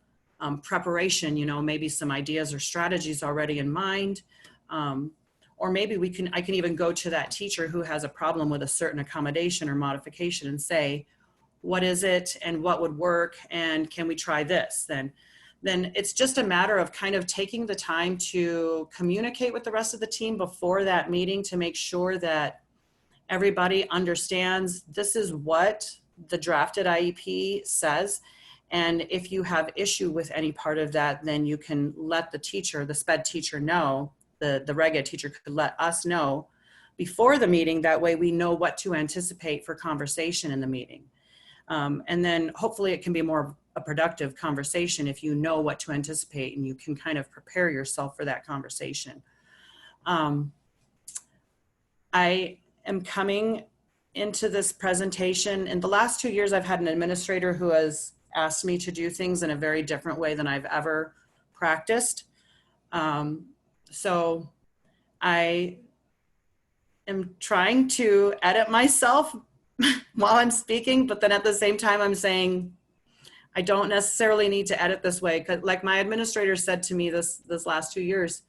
preparation, you know, maybe some ideas or strategies already in mind. Or maybe I can even go to that teacher who has a problem with a certain accommodation or modification and say, what is it and what would work and can we try this? Then it's just a matter of kind of taking the time to communicate with the rest of the team before that meeting to make sure that everybody understands this is what the drafted IEP says. And if you have issue with any part of that, then you can let the teacher, the SPED teacher know, the reg ed teacher could let us know before the meeting. That way we know what to anticipate for conversation in the meeting. And then hopefully it can be more of a productive conversation if you know what to anticipate and you can kind of prepare yourself for that conversation. I am coming into this presentation. In the last 2 years, I've had an administrator who has asked me to do things in a very different way than I've ever practiced. So I am trying to edit myself while I'm speaking, but then at the same time, I'm saying, I don't necessarily need to edit this way. Cause like my administrator said to me this last 2 years,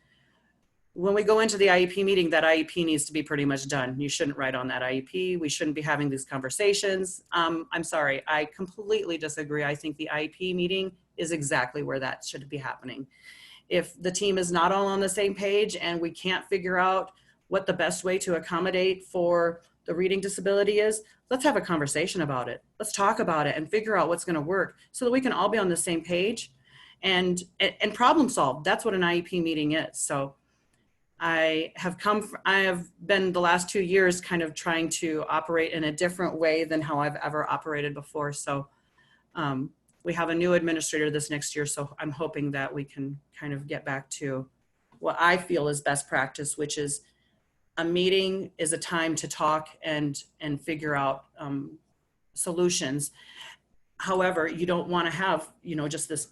when we go into the IEP meeting, that IEP needs to be pretty much done. You shouldn't write on that IEP. We shouldn't be having these conversations. I'm sorry, I completely disagree. I think the IEP meeting is exactly where that should be happening. If the team is not all on the same page and we can't figure out what the best way to accommodate for the reading disability is, let's have a conversation about it. Let's talk about it and figure out what's going to work so that we can all be on the same page and problem solve. That's what an IEP meeting is. So I have been the last 2 years kind of trying to operate in a different way than how I've ever operated before. So we have a new administrator this next year. So I'm hoping that we can kind of get back to what I feel is best practice, which is a meeting is a time to talk and figure out solutions. However, you don't want to have, you know, just this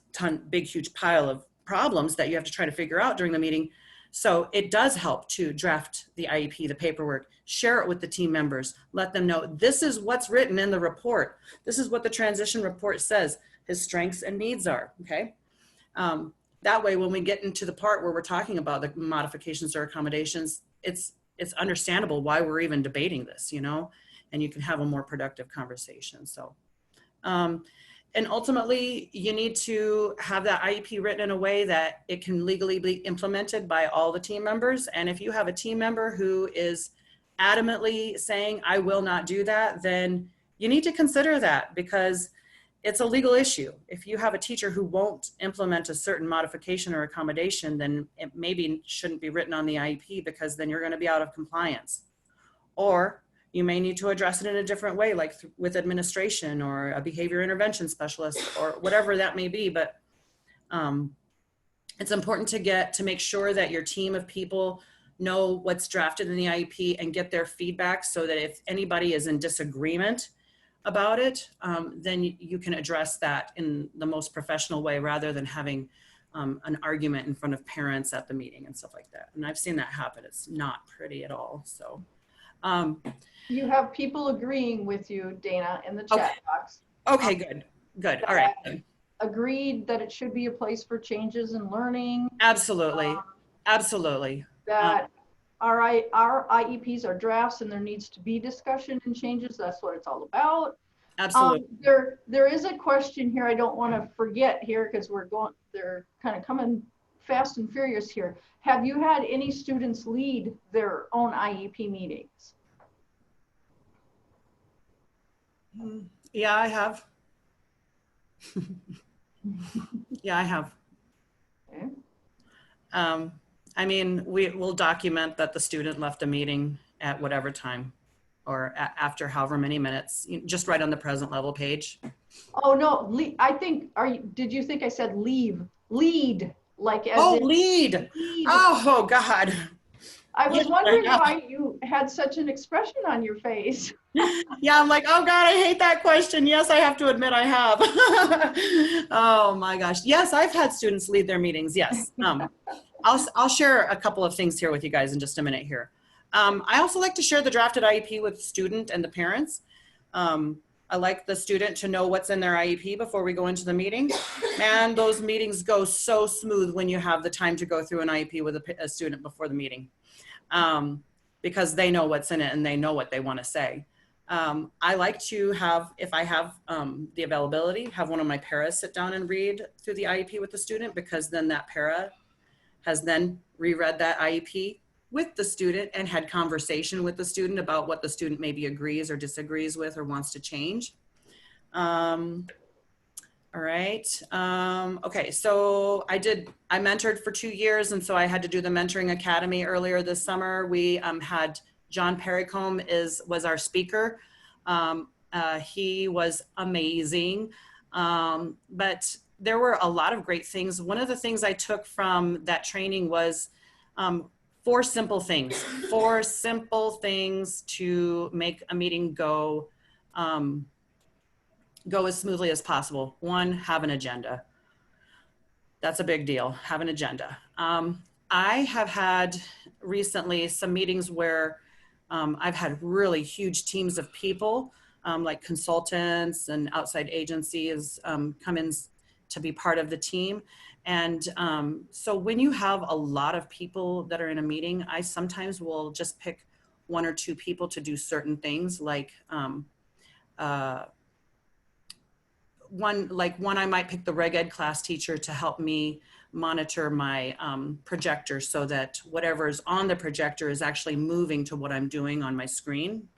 big, huge pile of problems that you have to try to figure out during the meeting. So it does help to draft the IEP, the paperwork, share it with the team members, let them know this is what's written in the report. This is what the transition report says his strengths and needs are, okay? That way, when we get into the part where we're talking about the modifications or accommodations, it's understandable why we're even debating this, you know, and you can have a more productive conversation. So, and ultimately you need to have that IEP written in a way that it can legally be implemented by all the team members. And if you have a team member who is adamantly saying, I will not do that, then you need to consider that because it's a legal issue. If you have a teacher who won't implement a certain modification or accommodation, then it maybe shouldn't be written on the IEP because then you're going to be out of compliance. Or you may need to address it in a different way, like with administration or a behavior intervention specialist or whatever that may be. But it's important to make sure that your team of people know what's drafted in the IEP and get their feedback so that if anybody is in disagreement about it, then you can address that in the most professional way rather than having an argument in front of parents at the meeting and stuff like that. And I've seen that happen. It's not pretty at all. So you have people agreeing with you, Dana, in the okay. chat box. Okay, good. All right. Agreed that it should be a place for changes and learning. Absolutely. Absolutely. That our IEPs are drafts and there needs to be discussion and changes. That's what it's all about. Absolutely. There is a question here I don't want to forget here because they're kind of coming fast and furious here. Have you had any students lead their own IEP meetings? Yeah, I have. Yeah, I have. Okay. I mean, will document that the student left a meeting at whatever time or after however many minutes, just right on the present level page. Oh no, I think, did you think I said leave? Lead, like as oh, in lead. lead. Oh God. I was wondering why you had such an expression on your face. Yeah, I'm like, oh God, I hate that question. Yes, I have to admit I have. Oh my gosh. Yes, I've had students lead their meetings. Yes. I'll share a couple of things here with you guys in just a minute here. I also like to share the drafted IEP with the student and the parents. I like the student to know what's in their IEP before we go into the meeting. And those meetings go so smooth when you have the time to go through an IEP with a student before the meeting. Because they know what's in it and they know what they want to say. I like to have, if I have the availability, have one of my paras sit down and read through the IEP with the student, because then that para has then reread that IEP with the student and had conversation with the student about what the student maybe agrees or disagrees with or wants to change. All right. Okay, so I mentored for 2 years, and so I had to do the Mentoring Academy earlier this summer. We had John Perrycombe was our speaker. He was amazing, but there were a lot of great things. One of the things I took from that training was 4 simple things to make a meeting go as smoothly as possible. 1, have an agenda. That's a big deal. Have an agenda. I have had recently some meetings where I've had really huge teams of people, like consultants and outside agencies come in to be part of the team. And so when you have a lot of people that are in a meeting, I sometimes will just pick 1 or 2 people to do certain things, like one I might pick the reg ed class teacher to help me monitor my projector so that whatever is on the projector is actually moving to what I'm doing on my screen.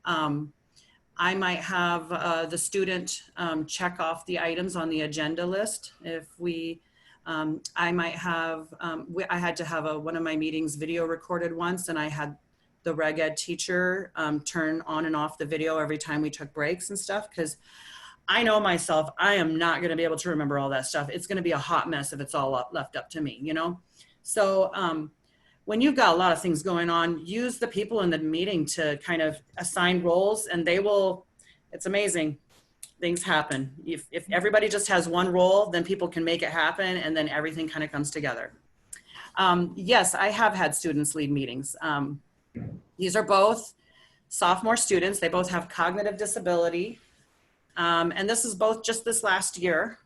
I might have the student check off the items on the agenda list. If I might have, I had to have one of my meetings video recorded once, and I had the reg ed teacher turn on and off the video every time we took breaks and stuff, because I know myself, I am not going to be able to remember all that stuff. It's going to be a hot mess if it's all left up to me, you know? So when you've got a lot of things going on, use the people in the meeting to kind of assign roles, and it's amazing. Things happen. If everybody just has one role, then people can make it happen, and then everything kind of comes together. Yes, I have had students lead meetings. These are both sophomore students. They both have cognitive disability. And this is both just this last year.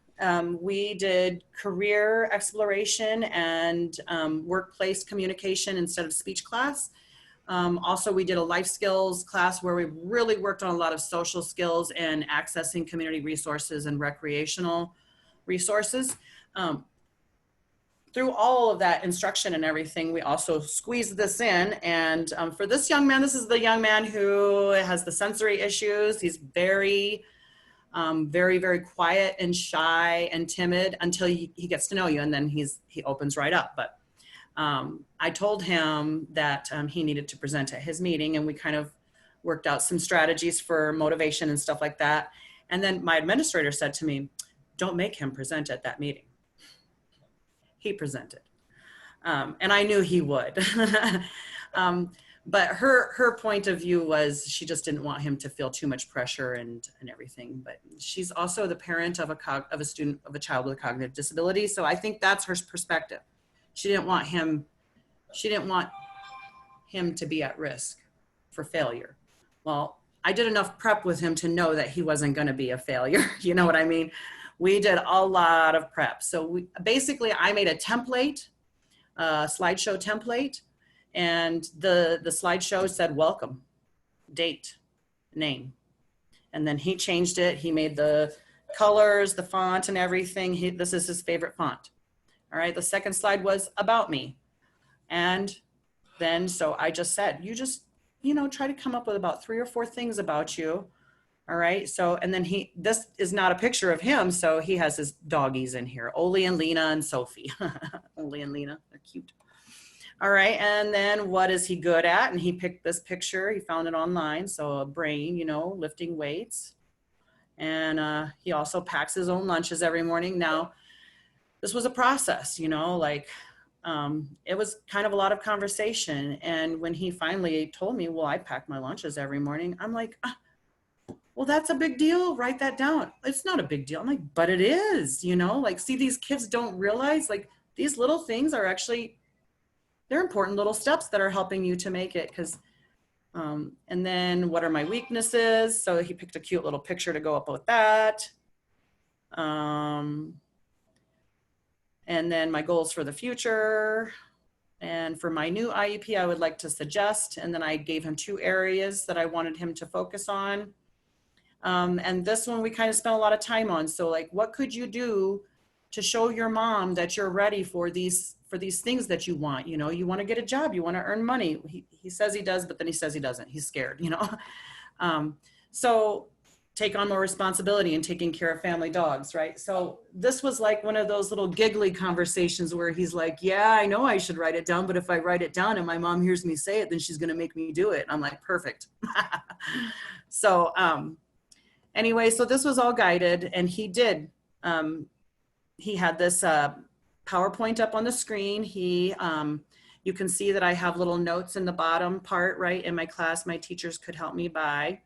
We did career exploration and workplace communication instead of speech class. Also, we did a life skills class where we really worked on a lot of social skills and accessing community resources and recreational resources. Through all of that instruction and everything, we also squeezed this in. And for this young man, this is the young man who has the sensory issues. He's very, very quiet and shy and timid until he gets to know you, and then he opens right up. But I told him that he needed to present at his meeting, and we kind of worked out some strategies for motivation and stuff like that. And then my administrator said to me, don't make him present at that meeting. He presented. And I knew he would. But her point of view was she just didn't want him to feel too much pressure and everything. But she's also the parent of a student, of a child with a cognitive disability. So I think that's her perspective. She didn't want him to be at risk for failure. Well, I did enough prep with him to know that he wasn't going to be a failure. You know what I mean? We did a lot of prep. So basically I made a template, a slideshow template, and the slideshow said welcome, date, name. And then he changed it. He made the colors, the font and everything. This is his favorite font. All right. The second slide was about me. And then, so I just said, try to come up with about 3 or 4 things about you. All right. So, and then this is not a picture of him. So he has his doggies in here, Oli and Lena and Sophie. Oli and Lena, they're cute. All right. And then what is he good at? And he picked this picture. He found it online. So a brain, lifting weights. And he also packs his own lunches every morning. Now, this was a process, it was kind of a lot of conversation. And when he finally told me, well, I pack my lunches every morning, I'm like, well, that's a big deal. Write that down. It's not a big deal. I'm like, but it is, see, these kids don't realize these little things are actually, they're important little steps that are helping you to make it. And then what are my weaknesses? So he picked a cute little picture to go up with that. And then my goals for the future. And for my new IEP, I would like to suggest, and then I gave him 2 areas that I wanted him to focus on. And this one we kind of spent a lot of time on. So what could you do to show your mom that you're ready for these things that you want? You want to get a job, you want to earn money. He says he does, but then he says he doesn't. He's scared, So take on more responsibility and taking care of family dogs, right? So this was like one of those little giggly conversations where he's like, yeah, I know I should write it down, but if I write it down and my mom hears me say it, then she's going to make me do it. And I'm like, perfect. So anyway, so this was all guided, and he did. He had this PowerPoint up on the screen. You can see that I have little notes in the bottom part, right? In my class, my teachers could help me by.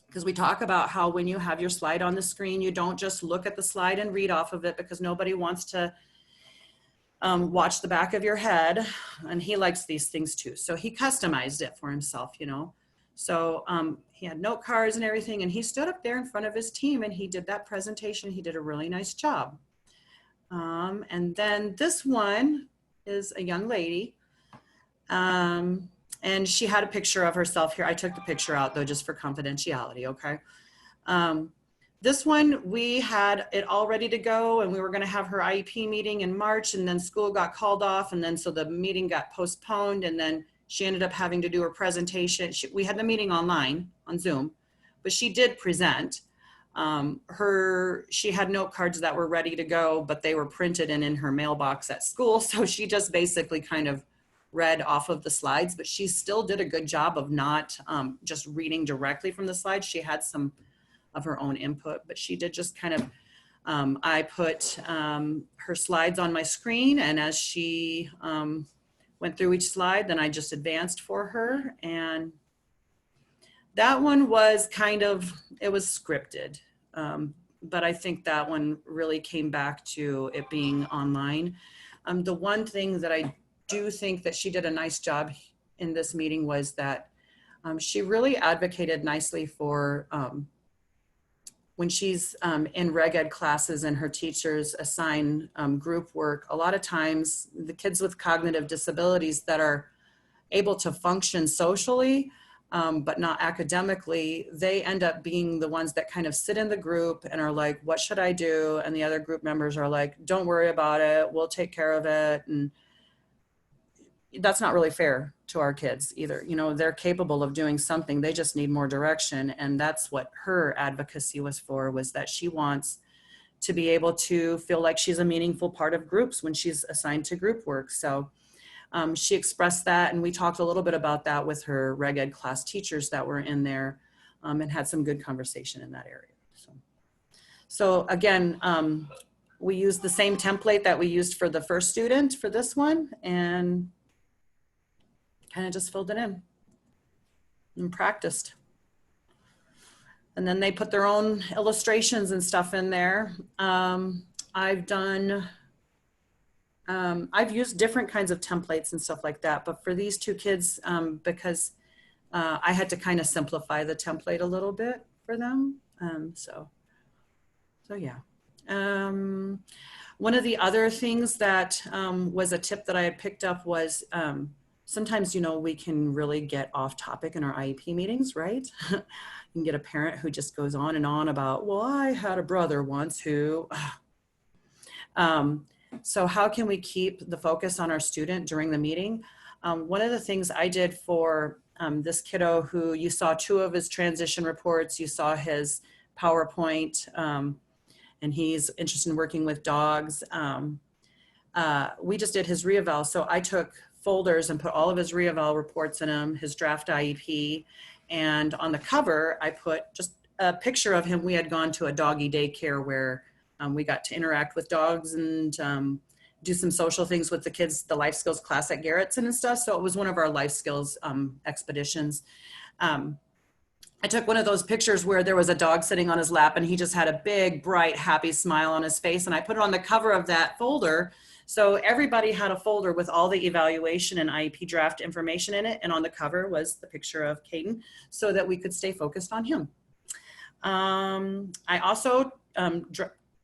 Because we talk about how when you have your slide on the screen, you don't just look at the slide and read off of it, because nobody wants to watch the back of your head. And he likes these things too. So he customized it for himself, So he had note cards and everything, and he stood up there in front of his team and he did that presentation. He did a really nice job. And then this one is a young lady. And she had a picture of herself here. I took the picture out though, just for confidentiality, okay? This one, we had it all ready to go, and we were gonna have her IEP meeting in March, and then school got called off, and then so the meeting got postponed, and then she ended up having to do her presentation. We had the meeting online on Zoom, but she did present. She had note cards that were ready to go, but they were printed and in her mailbox at school. So she just basically kind of read off of the slides, but she still did a good job of not just reading directly from the slides. She had some of her own input, but she did just kind of, I put her slides on my screen, and as she went through each slide, then I just advanced for her. And that one was it was scripted. But I think that one really came back to it being online. The one thing that I do think that she did a nice job in this meeting was that she really advocated nicely for when she's in reg ed classes and her teachers assign group work. A lot of times the kids with cognitive disabilities that are able to function socially, but not academically, they end up being the ones that kind of sit in the group and are like, what should I do? And the other group members are like, don't worry about it, we'll take care of it. And that's not really fair to our kids either. They're capable of doing something, they just need more direction. And that's what her advocacy was for, was that she wants to be able to feel like she's a meaningful part of groups when she's assigned to group work. So she expressed that, and we talked a little bit about that with her reg ed class teachers that were in there, and had some good conversation in that area. So again, we used the same template that we used for the first student for this one, and kind of just filled it in and practiced. And then they put their own illustrations and stuff in there. I've used different kinds of templates and stuff like that, but for these two kids, because I had to kind of simplify the template a little bit for them. So yeah. One of the other things that was a tip that I had picked up was sometimes, you know, we can really get off topic in our IEP meetings, right? You can get a parent who just goes on and on about, well, I had a brother once who, so how can we keep the focus on our student during the meeting? One of the things I did for this kiddo who you saw 2 of his transition reports, you saw his PowerPoint, and he's interested in working with dogs. We just did his reeval. So I took folders and put all of his reeval reports in them, his draft IEP. And on the cover, I put just a picture of him. We had gone to a doggy daycare where we got to interact with dogs and do some social things with the kids, the life skills class at Garrettson and stuff. So it was one of our life skills expeditions. I took one of those pictures where there was a dog sitting on his lap and he just had a big, bright, happy smile on his face. And I put it on the cover of that folder. So everybody had a folder with all the evaluation and IEP draft information in it. And on the cover was the picture of Caden so that we could stay focused on him. I also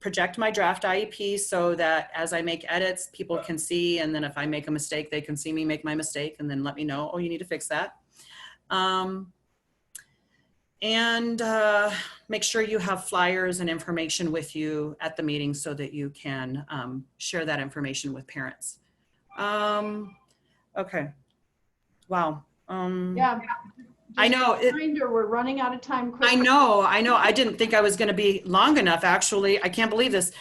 project my draft IEP so that as I make edits, people can see. And then if I make a mistake, they can see me make my mistake and then let me know, oh, you need to fix that. And make sure you have flyers and information with you at the meeting so that you can share that information with parents. Okay. Wow. Yeah. I know. We're running out of time quickly. I know. I didn't think I was going to be long enough, actually. I can't believe this.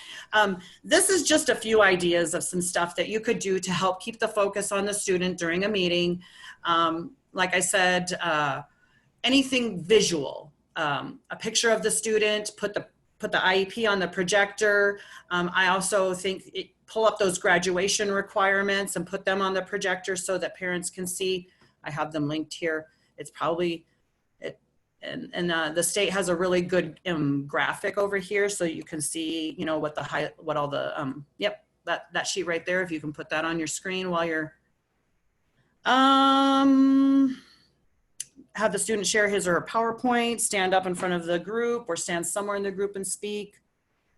This is just a few ideas of some stuff that you could do to help keep the focus on the student during a meeting. Like I said, anything visual, a picture of the student, put the IEP on the projector. I also think pull up those graduation requirements and put them on the projector so that parents can see. I have them linked here. It's probably, the state has a really good graphic over here so you can see, you know, what all the, yep, that sheet right there, if you can put that on your screen while you're, have the student share his or her PowerPoint, stand up in front of the group or stand somewhere in the group and speak.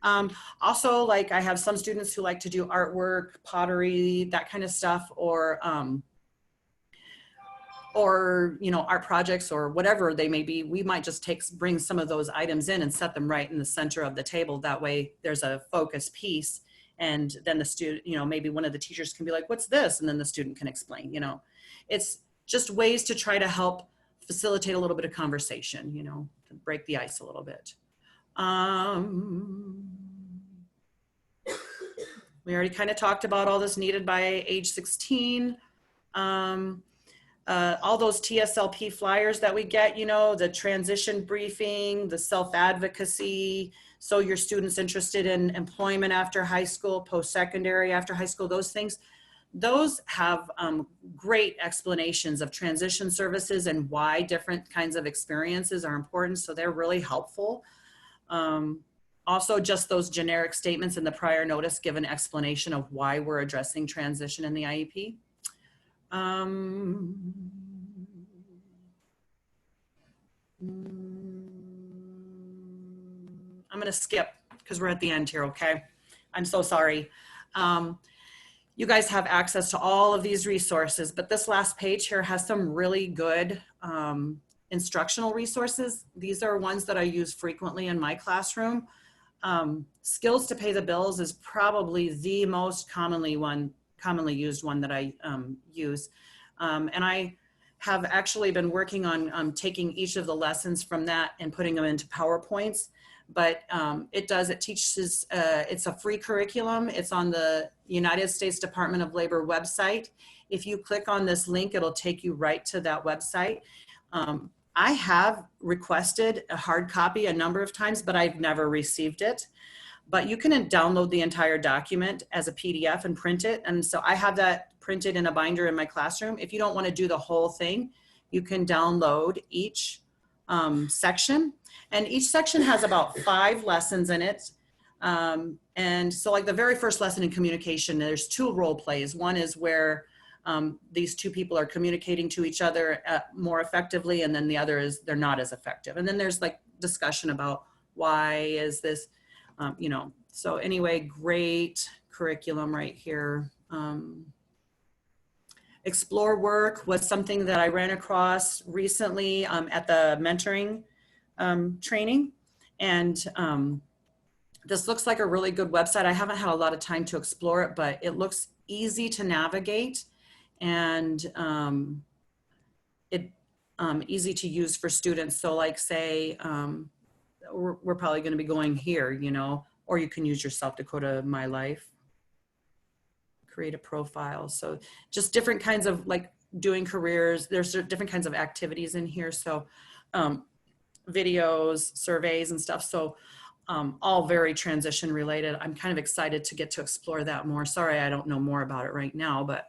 Also, like I have some students who like to do artwork, pottery, that kind of stuff, or you know, art projects or whatever they may be. We might just bring some of those items in and set them right in the center of the table. That way there's a focus piece. And then the student, you know, maybe one of the teachers can be like, what's this? And then the student can explain, you know. It's just ways to try to help facilitate a little bit of conversation, you know, to break the ice a little bit. We already kind of talked about all this needed by age 16. All those TSLP flyers that we get, you know, the transition briefing, the self-advocacy, so your students interested in employment after high school, post-secondary after high school, those things, those have great explanations of transition services and why different kinds of experiences are important. So they're really helpful. Also, just those generic statements in the prior notice give an explanation of why we're addressing transition in the IEP. I'm going to skip because we're at the end here, okay? I'm so sorry. You guys have access to all of these resources, but this last page here has some really good instructional resources. These are ones that I use frequently in my classroom. Skills to Pay the Bills is probably the most commonly used one that I use. And I have actually been working on taking each of the lessons from that and putting them into PowerPoints. But it teaches, it's a free curriculum. It's on the United States Department of Labor website. If you click on this link, it'll take you right to that website. I have requested a hard copy a number of times, but I've never received it. But you can download the entire document as a PDF and print it. And so I have that printed in a binder in my classroom. If you don't want to do the whole thing, you can download each section, and each section has about 5 lessons in it. And so like the very first lesson in communication, there's 2 role plays. One is where these 2 people are communicating to each other more effectively, and then the other is they're not as effective. And then there's like discussion about why is this, you know. So anyway, great curriculum right here. Explore work was something that I ran across recently at the mentoring training. And this looks like a really good website. I haven't had a lot of time to explore it, but it looks easy to navigate, and easy to use for students. So like say, we're probably going to be going here, you know, or you can use your South Dakota My Life, create a profile. So just different kinds of like doing careers. There's different kinds of activities in here. So videos, surveys and stuff. So all very transition related. I'm kind of excited to get to explore that more. Sorry, I don't know more about it right now, but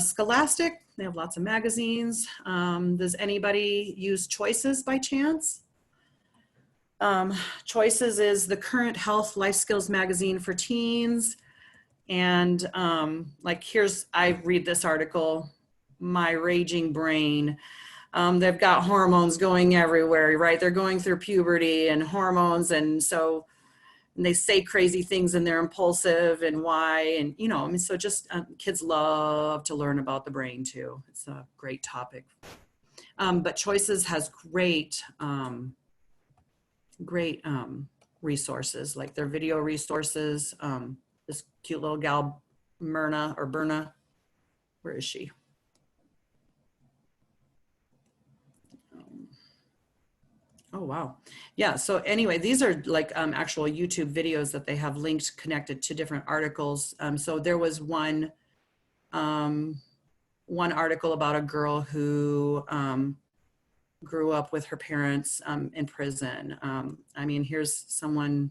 Scholastic, they have lots of magazines. Does anybody use Choices by chance? Choices is the current health life skills magazine for teens. And like I read this article, My Raging Brain. They've got hormones going everywhere, right? They're going through puberty and hormones. And so they say crazy things and they're impulsive, and why, and, you know, I mean, so just kids love to learn about the brain too. It's a great topic. But Choices has great resources, like their video resources. This cute little gal, Berna, where is she? Oh, wow. Yeah. So anyway, these are like actual YouTube videos that they have linked connected to different articles. So there was one article about a girl who grew up with her parents in prison. I mean, here's someone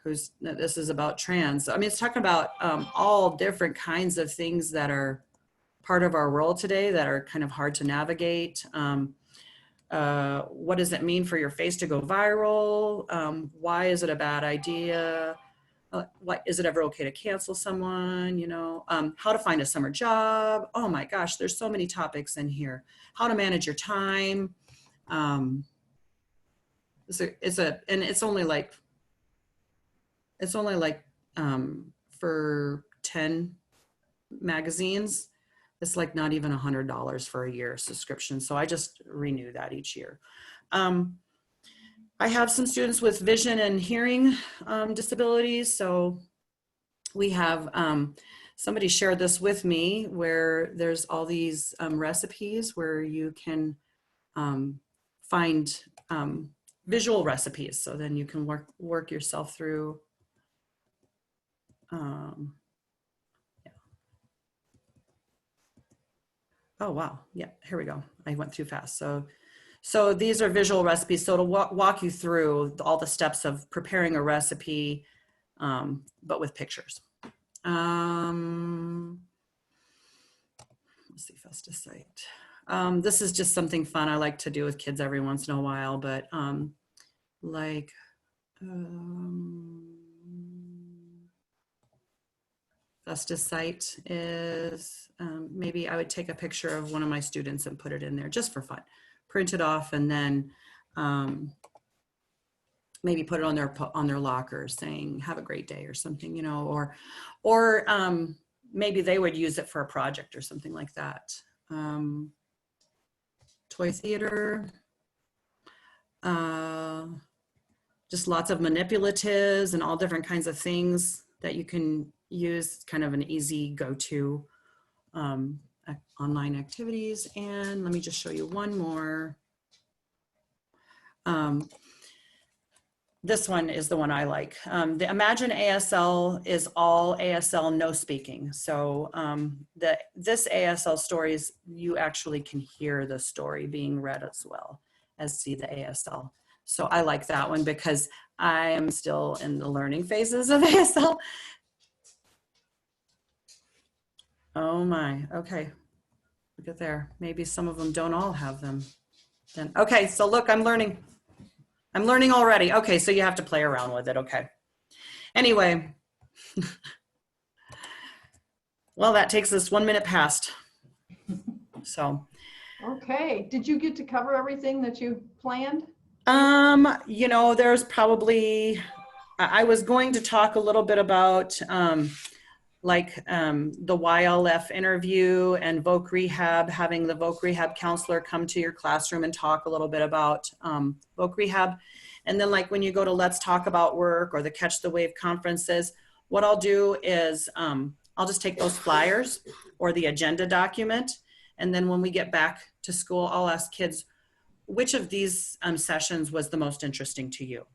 this is about trans. I mean, it's talking about all different kinds of things that are part of our world today that are kind of hard to navigate. What does it mean for your face to go viral? Why is it a bad idea? What, is it ever okay to cancel someone? You know, how to find a summer job. Oh my gosh, there's so many topics in here. How to manage your time. And it's only like for 10 magazines. It's like not even $100 for a year subscription. So I just renew that each year. I have some students with vision and hearing disabilities. So we have, somebody shared this with me where there's all these recipes where you can find visual recipes. So then you can work yourself through. Oh, wow. Yeah, here we go. I went too fast. So these are visual recipes. So to walk you through all the steps of preparing a recipe, but with pictures. Let's see, Festicite. This is just something fun I like to do with kids every once in a while, but Festicite is, maybe I would take a picture of one of my students and put it in there just for fun. Print it off and then maybe put it on their locker saying, have a great day or something, you know, or maybe they would use it for a project or something like that. Toy theater. Just lots of manipulatives and all different kinds of things that you can use, kind of an easy go-to online activities. And let me just show you one more. This one is the one I like. The Imagine ASL is all ASL no speaking. So this ASL stories, you actually can hear the story being read as well as see the ASL. So I like that one because I am still in the learning phases of ASL. Oh my, okay. Look at there. Maybe some of them don't all have them then. Okay, so look, I'm learning. I'm learning already. Okay, so you have to play around with it. Okay. Anyway, well, that takes us 1 minute past. So, Okay, did you get to cover everything that you planned? you know, there's probably, I was going to talk a little bit about the YLF interview and voc rehab, having the voc rehab counselor come to your classroom and talk a little bit about voc rehab. And then like when you go to Let's Talk About Work or the Catch the Wave conferences, what I'll do is I'll just take those flyers or the agenda document. And then when we get back to school, I'll ask kids, which of these sessions was the most interesting to you?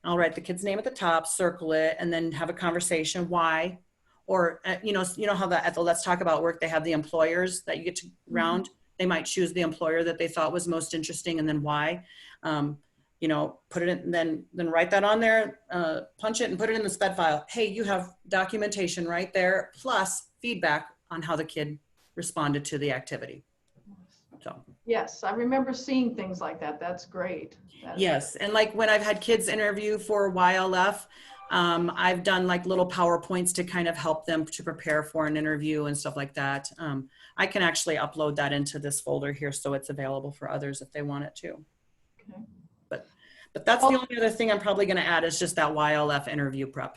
I'll write the kid's name at the top, circle it, and then have a conversation. Why? Or, you know how at the Let's Talk About Work, they have the employers that you get to round. They might choose the employer that they thought was most interesting and then why. You know, put it in, then write that on there, punch it and put it in the SPED file. Hey, you have documentation right there, plus feedback on how the kid responded to the activity. So. Yes, I remember seeing things like that. That's great. Yes, and like when I've had kids interview for YLF, I've done like little PowerPoints to kind of help them to prepare for an interview and stuff like that. I can actually upload that into this folder here so it's available for others if they want it to. Okay. But that's the only other thing I'm probably going to add is just that YLF interview prep.